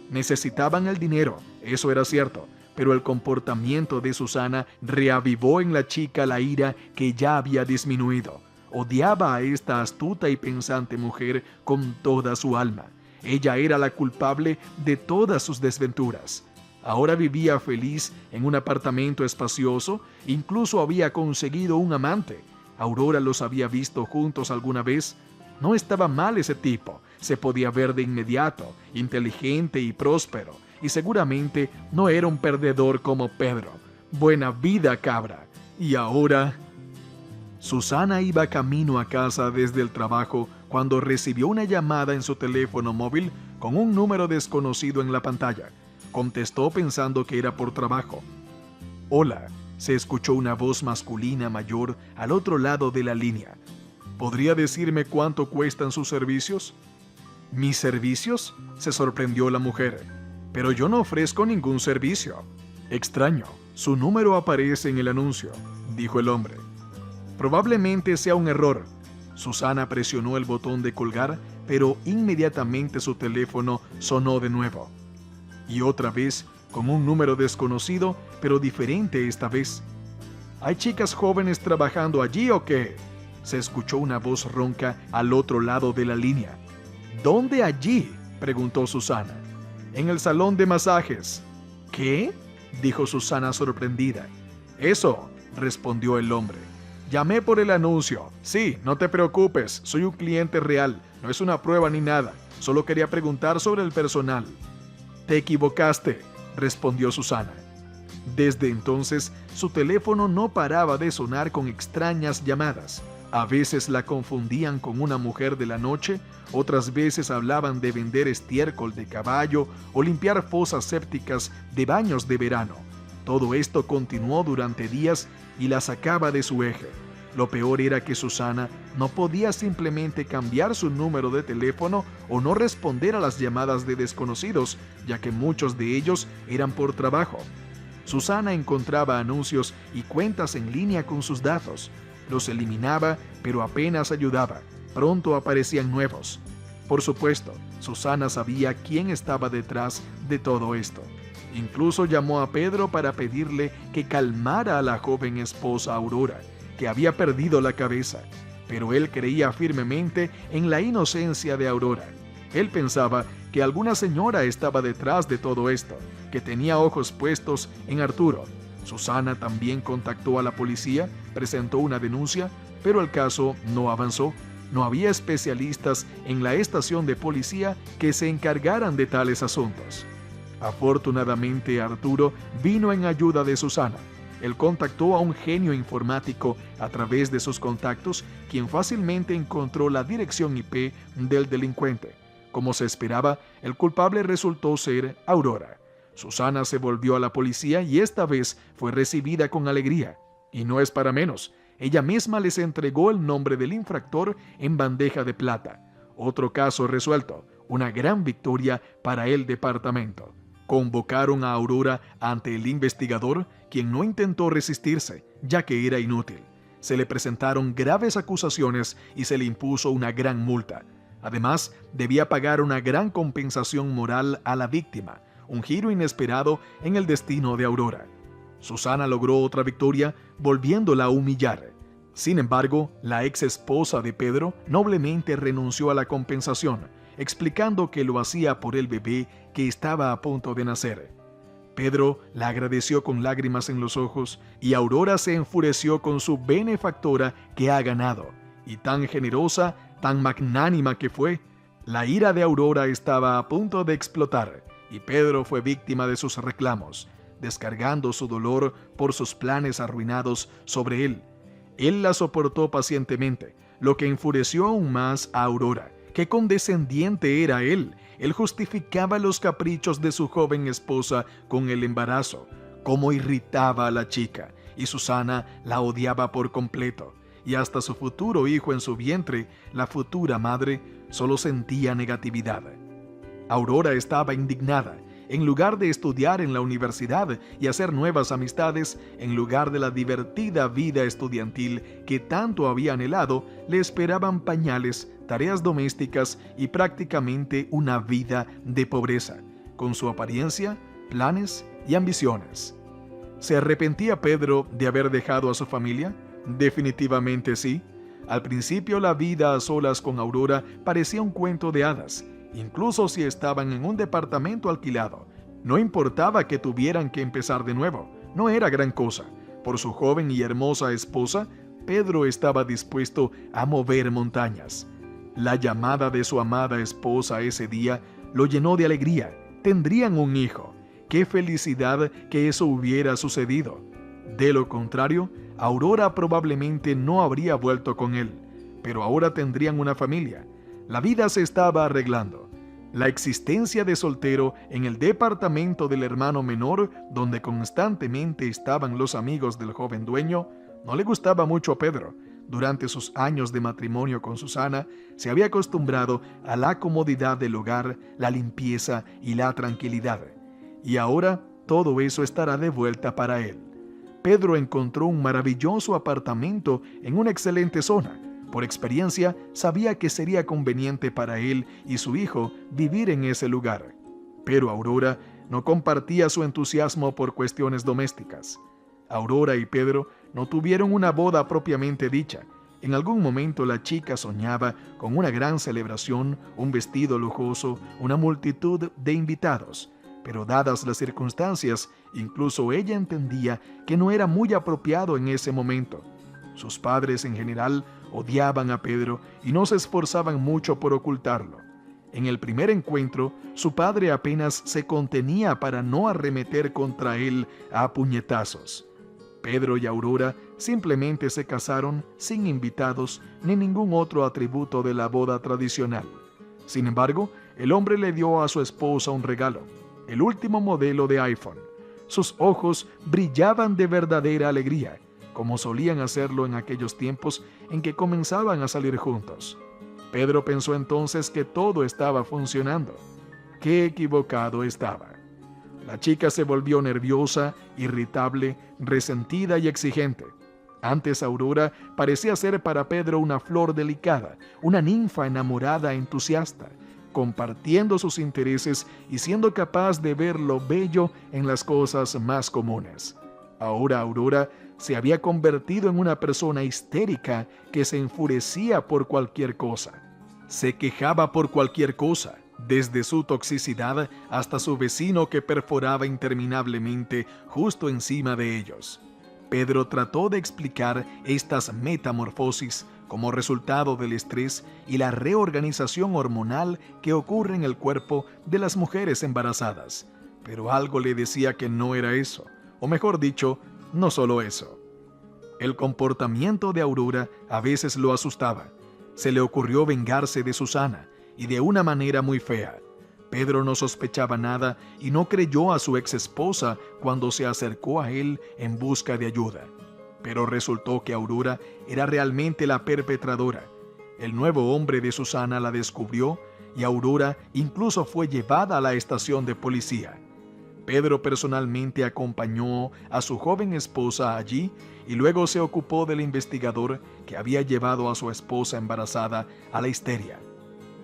Necesitaban el dinero, eso era cierto, pero el comportamiento de Susana reavivó en la chica la ira que ya había disminuido. Odiaba a esta astuta y pensante mujer con toda su alma. Ella era la culpable de todas sus desventuras. Ahora vivía feliz en un apartamento espacioso, incluso había conseguido un amante. Aurora los había visto juntos alguna vez. No estaba mal ese tipo, se podía ver de inmediato, inteligente y próspero, y seguramente no era un perdedor como Pedro. Buena vida, cabra. Y ahora... Susana iba camino a casa desde el trabajo cuando recibió una llamada en su teléfono móvil con un número desconocido en la pantalla. Contestó pensando que era por trabajo. «Hola», se escuchó una voz masculina mayor al otro lado de la línea. «¿Podría decirme cuánto cuestan sus servicios?» «¿Mis servicios?», se sorprendió la mujer. «Pero yo no ofrezco ningún servicio». «Extraño, su número aparece en el anuncio», dijo el hombre. «Probablemente sea un error». Susana presionó el botón de colgar, pero inmediatamente su teléfono sonó de nuevo. Y otra vez, con un número desconocido, pero diferente esta vez. ¿Hay chicas jóvenes trabajando allí o qué?, se escuchó una voz ronca al otro lado de la línea. ¿Dónde allí?, preguntó Susana. «En el salón de masajes». «¿Qué?», dijo Susana sorprendida. «Eso», respondió el hombre. «Llamé por el anuncio. Sí, no te preocupes, soy un cliente real, no es una prueba ni nada, solo quería preguntar sobre el personal». «Te equivocaste», respondió Susana. Desde entonces, su teléfono no paraba de sonar con extrañas llamadas. A veces la confundían con una mujer de la noche, otras veces hablaban de vender estiércol de caballo o limpiar fosas sépticas de baños de verano. Todo esto continuó durante días y la sacaba de su eje. Lo peor era que Susana no podía simplemente cambiar su número de teléfono o no responder a las llamadas de desconocidos, ya que muchos de ellos eran por trabajo. Susana encontraba anuncios y cuentas en línea con sus datos. Los eliminaba, pero apenas ayudaba. Pronto aparecían nuevos. Por supuesto, Susana sabía quién estaba detrás de todo esto. Incluso llamó a Pedro para pedirle que calmara a la joven esposa Aurora, que había perdido la cabeza, pero él creía firmemente en la inocencia de Aurora. Él pensaba que alguna señora estaba detrás de todo esto, que tenía ojos puestos en Arturo. Susana también contactó a la policía, presentó una denuncia, pero el caso no avanzó. No había especialistas en la estación de policía que se encargaran de tales asuntos. Afortunadamente, Arturo vino en ayuda de Susana. Él contactó a un genio informático a través de sus contactos, quien fácilmente encontró la dirección IP del delincuente. Como se esperaba, el culpable resultó ser Aurora. Susana se volvió a la policía y esta vez fue recibida con alegría. Y no es para menos, ella misma les entregó el nombre del infractor en bandeja de plata. Otro caso resuelto, una gran victoria para el departamento. Convocaron a Aurora ante el investigador, quien no intentó resistirse, ya que era inútil. Se le presentaron graves acusaciones y se le impuso una gran multa. Además, debía pagar una gran compensación moral a la víctima, un giro inesperado en el destino de Aurora. Susana logró otra victoria, volviéndola a humillar. Sin embargo, la ex esposa de Pedro noblemente renunció a la compensación, explicando que lo hacía por el bebé que estaba a punto de nacer. Pedro la agradeció con lágrimas en los ojos y Aurora se enfureció con su benefactora que ha ganado. Y tan generosa, tan magnánima que fue, la ira de Aurora estaba a punto de explotar y Pedro fue víctima de sus reclamos, descargando su dolor por sus planes arruinados sobre él. Él la soportó pacientemente, lo que enfureció aún más a Aurora. ¡Qué condescendiente era él! Él justificaba los caprichos de su joven esposa con el embarazo. Cómo irritaba a la chica, y Susana la odiaba por completo. Y hasta su futuro hijo en su vientre, la futura madre, solo sentía negatividad. Aurora estaba indignada. En lugar de estudiar en la universidad y hacer nuevas amistades, en lugar de la divertida vida estudiantil que tanto había anhelado, le esperaban pañales, tareas domésticas y prácticamente una vida de pobreza, con su apariencia, planes y ambiciones. ¿Se arrepentía Pedro de haber dejado a su familia? Definitivamente sí. Al principio la vida a solas con Aurora parecía un cuento de hadas. Incluso si estaban en un departamento alquilado, no importaba que tuvieran que empezar de nuevo, no era gran cosa. Por su joven y hermosa esposa, Pedro estaba dispuesto a mover montañas. La llamada de su amada esposa ese día lo llenó de alegría. Tendrían un hijo. ¡Qué felicidad que eso hubiera sucedido! De lo contrario, Aurora probablemente no habría vuelto con él, pero ahora tendrían una familia. La vida se estaba arreglando. La existencia de soltero en el departamento del hermano menor, donde constantemente estaban los amigos del joven dueño, no le gustaba mucho a Pedro. Durante sus años de matrimonio con Susana, se había acostumbrado a la comodidad del hogar, la limpieza y la tranquilidad. Y ahora todo eso estará de vuelta para él. Pedro encontró un maravilloso apartamento en una excelente zona. Por experiencia, sabía que sería conveniente para él y su hijo vivir en ese lugar. Pero Aurora no compartía su entusiasmo por cuestiones domésticas. Aurora y Pedro no tuvieron una boda propiamente dicha. En algún momento la chica soñaba con una gran celebración, un vestido lujoso, una multitud de invitados. Pero dadas las circunstancias, incluso ella entendía que no era muy apropiado en ese momento. Sus padres en general odiaban a Pedro y no se esforzaban mucho por ocultarlo. En el primer encuentro, su padre apenas se contenía para no arremeter contra él a puñetazos. Pedro y Aurora simplemente se casaron sin invitados ni ningún otro atributo de la boda tradicional. Sin embargo, el hombre le dio a su esposa un regalo, el último modelo de iPhone. Sus ojos brillaban de verdadera alegría, como solían hacerlo en aquellos tiempos en que comenzaban a salir juntos. Pedro pensó entonces que todo estaba funcionando. ¡Qué equivocado estaba! La chica se volvió nerviosa, irritable, resentida y exigente. Antes Aurora parecía ser para Pedro una flor delicada, una ninfa enamorada, entusiasta, compartiendo sus intereses y siendo capaz de ver lo bello en las cosas más comunes. Ahora Aurora se había convertido en una persona histérica que se enfurecía por cualquier cosa. Se quejaba por cualquier cosa, desde su toxicidad hasta su vecino que perforaba interminablemente justo encima de ellos. Pedro trató de explicar estas metamorfosis como resultado del estrés y la reorganización hormonal que ocurre en el cuerpo de las mujeres embarazadas, pero algo le decía que no era eso, o mejor dicho, no solo eso. El comportamiento de Aurora a veces lo asustaba. Se le ocurrió vengarse de Susana, y de una manera muy fea. Pedro no sospechaba nada y no creyó a su ex esposa cuando se acercó a él en busca de ayuda. Pero resultó que Aurora era realmente la perpetradora. El nuevo hombre de Susana la descubrió y Aurora incluso fue llevada a la estación de policía. Pedro personalmente acompañó a su joven esposa allí y luego se ocupó del investigador que había llevado a su esposa embarazada a la histeria.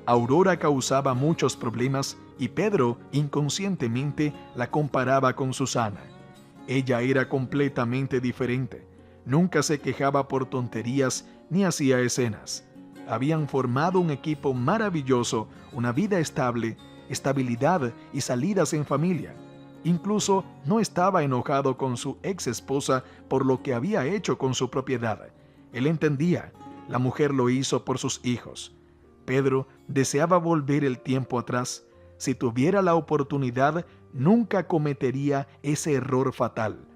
Aurora causaba muchos problemas y Pedro inconscientemente la comparaba con Susana. Ella era completamente diferente. Nunca se quejaba por tonterías ni hacía escenas. Habían formado un equipo maravilloso, una vida estable, estabilidad y salidas en familia. Incluso no estaba enojado con su ex esposa por lo que había hecho con su propiedad. Él entendía, la mujer lo hizo por sus hijos. Pedro deseaba volver el tiempo atrás. Si tuviera la oportunidad, nunca cometería ese error fatal.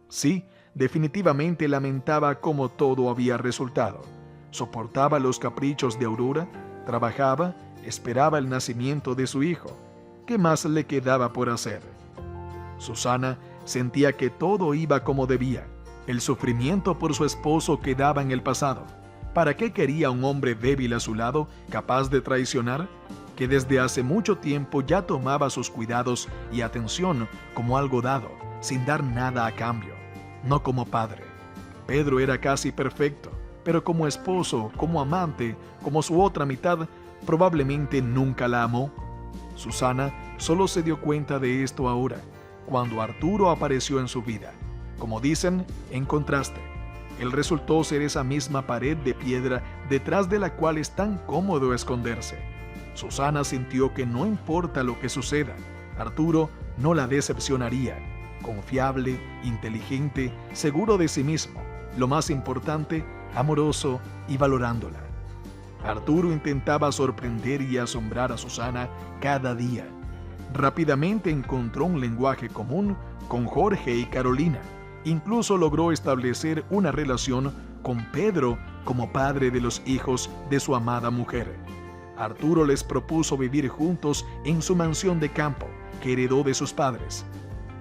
Sí, definitivamente lamentaba cómo todo había resultado. Soportaba los caprichos de Aurora, trabajaba, esperaba el nacimiento de su hijo. ¿Qué más le quedaba por hacer? Susana sentía que todo iba como debía. El sufrimiento por su esposo quedaba en el pasado. ¿Para qué quería un hombre débil a su lado, capaz de traicionar? Que desde hace mucho tiempo ya tomaba sus cuidados y atención como algo dado, sin dar nada a cambio, no como padre. Pedro era casi perfecto, pero como esposo, como amante, como su otra mitad, probablemente nunca la amó. Susana solo se dio cuenta de esto ahora, cuando Arturo apareció en su vida. Como dicen, en contraste. Él resultó ser esa misma pared de piedra detrás de la cual es tan cómodo esconderse. Susana sintió que no importa lo que suceda, Arturo no la decepcionaría. Confiable, inteligente, seguro de sí mismo, lo más importante, amoroso y valorándola. Arturo intentaba sorprender y asombrar a Susana cada día. Rápidamente encontró un lenguaje común con Jorge y Carolina. Incluso logró establecer una relación con Pedro como padre de los hijos de su amada mujer. Arturo les propuso vivir juntos en su mansión de campo que heredó de sus padres.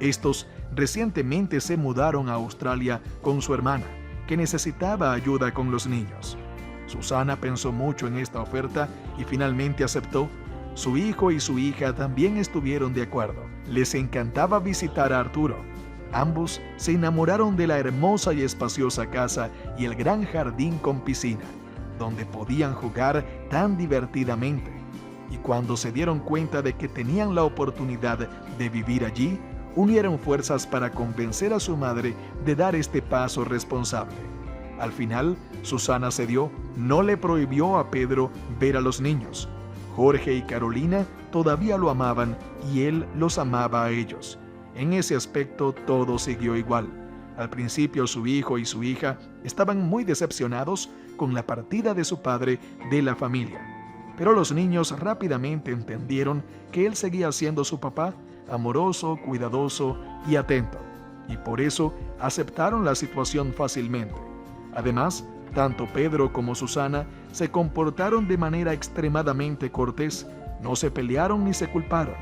Estos recientemente se mudaron a Australia con su hermana, que necesitaba ayuda con los niños. Susana pensó mucho en esta oferta y finalmente aceptó. Su hijo y su hija también estuvieron de acuerdo. Les encantaba visitar a Arturo. Ambos se enamoraron de la hermosa y espaciosa casa y el gran jardín con piscina, donde podían jugar tan divertidamente. Y cuando se dieron cuenta de que tenían la oportunidad de vivir allí, unieron fuerzas para convencer a su madre de dar este paso responsable. Al final, Susana cedió, no le prohibió a Pedro ver a los niños. Jorge y Carolina todavía lo amaban y él los amaba a ellos. En ese aspecto todo siguió igual. Al principio su hijo y su hija estaban muy decepcionados con la partida de su padre de la familia. Pero los niños rápidamente entendieron que él seguía siendo su papá, amoroso, cuidadoso y atento, y por eso aceptaron la situación fácilmente. Además, tanto Pedro como Susana se comportaron de manera extremadamente cortés, no se pelearon ni se culparon.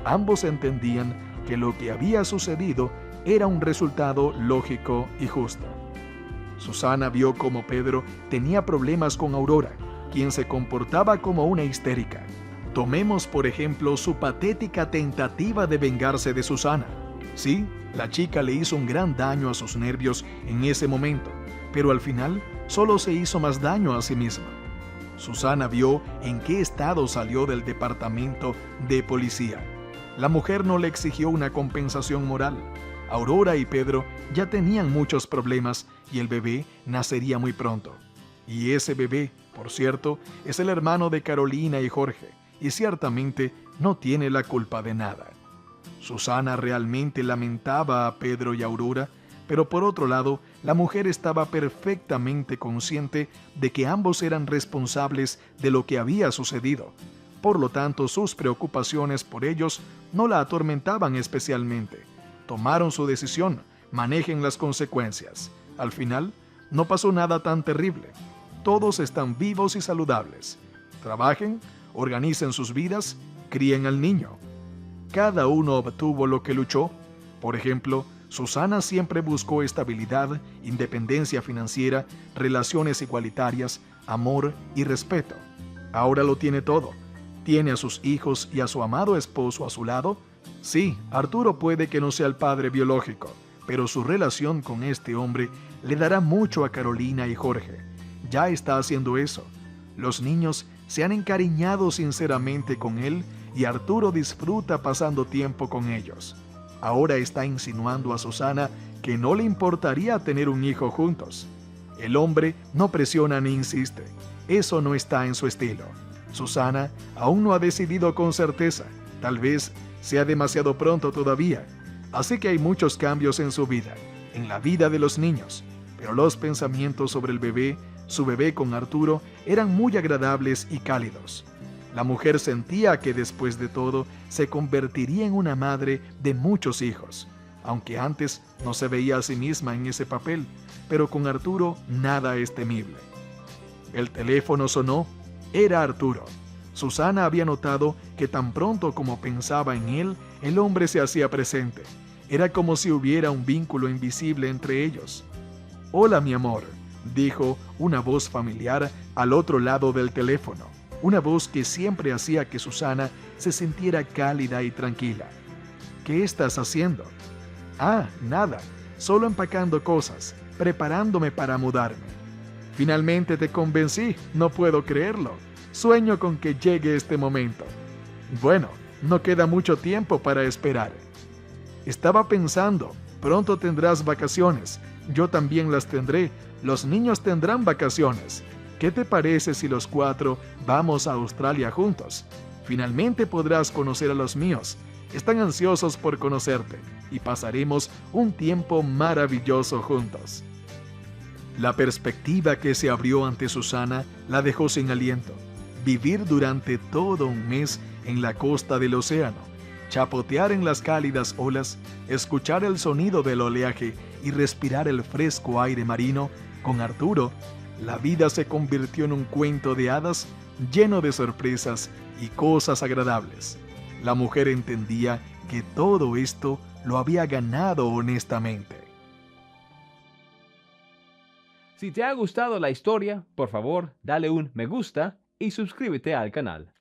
Ambos entendían que lo que había sucedido era un resultado lógico y justo. Susana vio cómo Pedro tenía problemas con Aurora, quien se comportaba como una histérica. Tomemos por ejemplo su patética tentativa de vengarse de Susana. Sí, la chica le hizo un gran daño a sus nervios en ese momento, pero al final solo se hizo más daño a sí misma. Susana vio en qué estado salió del departamento de policía. La mujer no le exigió una compensación moral. Aurora y Pedro ya tenían muchos problemas y el bebé nacería muy pronto. Y ese bebé, por cierto, es el hermano de Carolina y Jorge, y ciertamente no tiene la culpa de nada. Susana realmente lamentaba a Pedro y Aurora, pero por otro lado, la mujer estaba perfectamente consciente de que ambos eran responsables de lo que había sucedido. Por lo tanto, sus preocupaciones por ellos no la atormentaban especialmente. Tomaron su decisión, manejen las consecuencias. Al final, no pasó nada tan terrible. Todos están vivos y saludables. Trabajen, organicen sus vidas críen al niño. Cada uno obtuvo lo que luchó. Por ejemplo, Susana siempre buscó estabilidad, independencia financiera, relaciones igualitarias, amor y respeto. Ahora lo tiene todo. ¿Tiene a sus hijos y a su amado esposo a su lado? Sí, Arturo puede que no sea el padre biológico, pero su relación con este hombre le dará mucho a Carolina y Jorge. Ya está haciendo eso. Los niños se han encariñado sinceramente con él y Arturo disfruta pasando tiempo con ellos. Ahora está insinuando a Susana que no le importaría tener un hijo juntos. El hombre no presiona ni insiste. Eso no está en su estilo. Susana aún no ha decidido con certeza. Tal vez sea demasiado pronto todavía. Así que hay muchos cambios en su vida, en la vida de los niños. Pero los pensamientos sobre el bebé, su bebé con Arturo, eran muy agradables y cálidos. La mujer sentía que después de todo se convertiría en una madre de muchos hijos, aunque antes no se veía a sí misma en ese papel, pero con Arturo nada es temible. El teléfono sonó. Era Arturo. Susana había notado que tan pronto como pensaba en él, el hombre se hacía presente. Era como si hubiera un vínculo invisible entre ellos. «Hola, mi amor», dijo una voz familiar al otro lado del teléfono. Una voz que siempre hacía que Susana se sintiera cálida y tranquila. «¿Qué estás haciendo?» «Ah, nada, solo empacando cosas, preparándome para mudarme». «Finalmente te convencí, no puedo creerlo. Sueño con que llegue este momento». «Bueno, no queda mucho tiempo para esperar». «Estaba pensando, pronto tendrás vacaciones, yo también las tendré, los niños tendrán vacaciones. ¿Qué te parece si los 4 vamos a Australia juntos? Finalmente podrás conocer a los míos. Están ansiosos por conocerte y pasaremos un tiempo maravilloso juntos». La perspectiva que se abrió ante Susana la dejó sin aliento. Vivir durante todo un mes en la costa del océano, chapotear en las cálidas olas, escuchar el sonido del oleaje y respirar el fresco aire marino, con Arturo, la vida se convirtió en un cuento de hadas lleno de sorpresas y cosas agradables. La mujer entendía que todo esto lo había ganado honestamente. Si te ha gustado la historia, por favor, dale un me gusta y suscríbete al canal.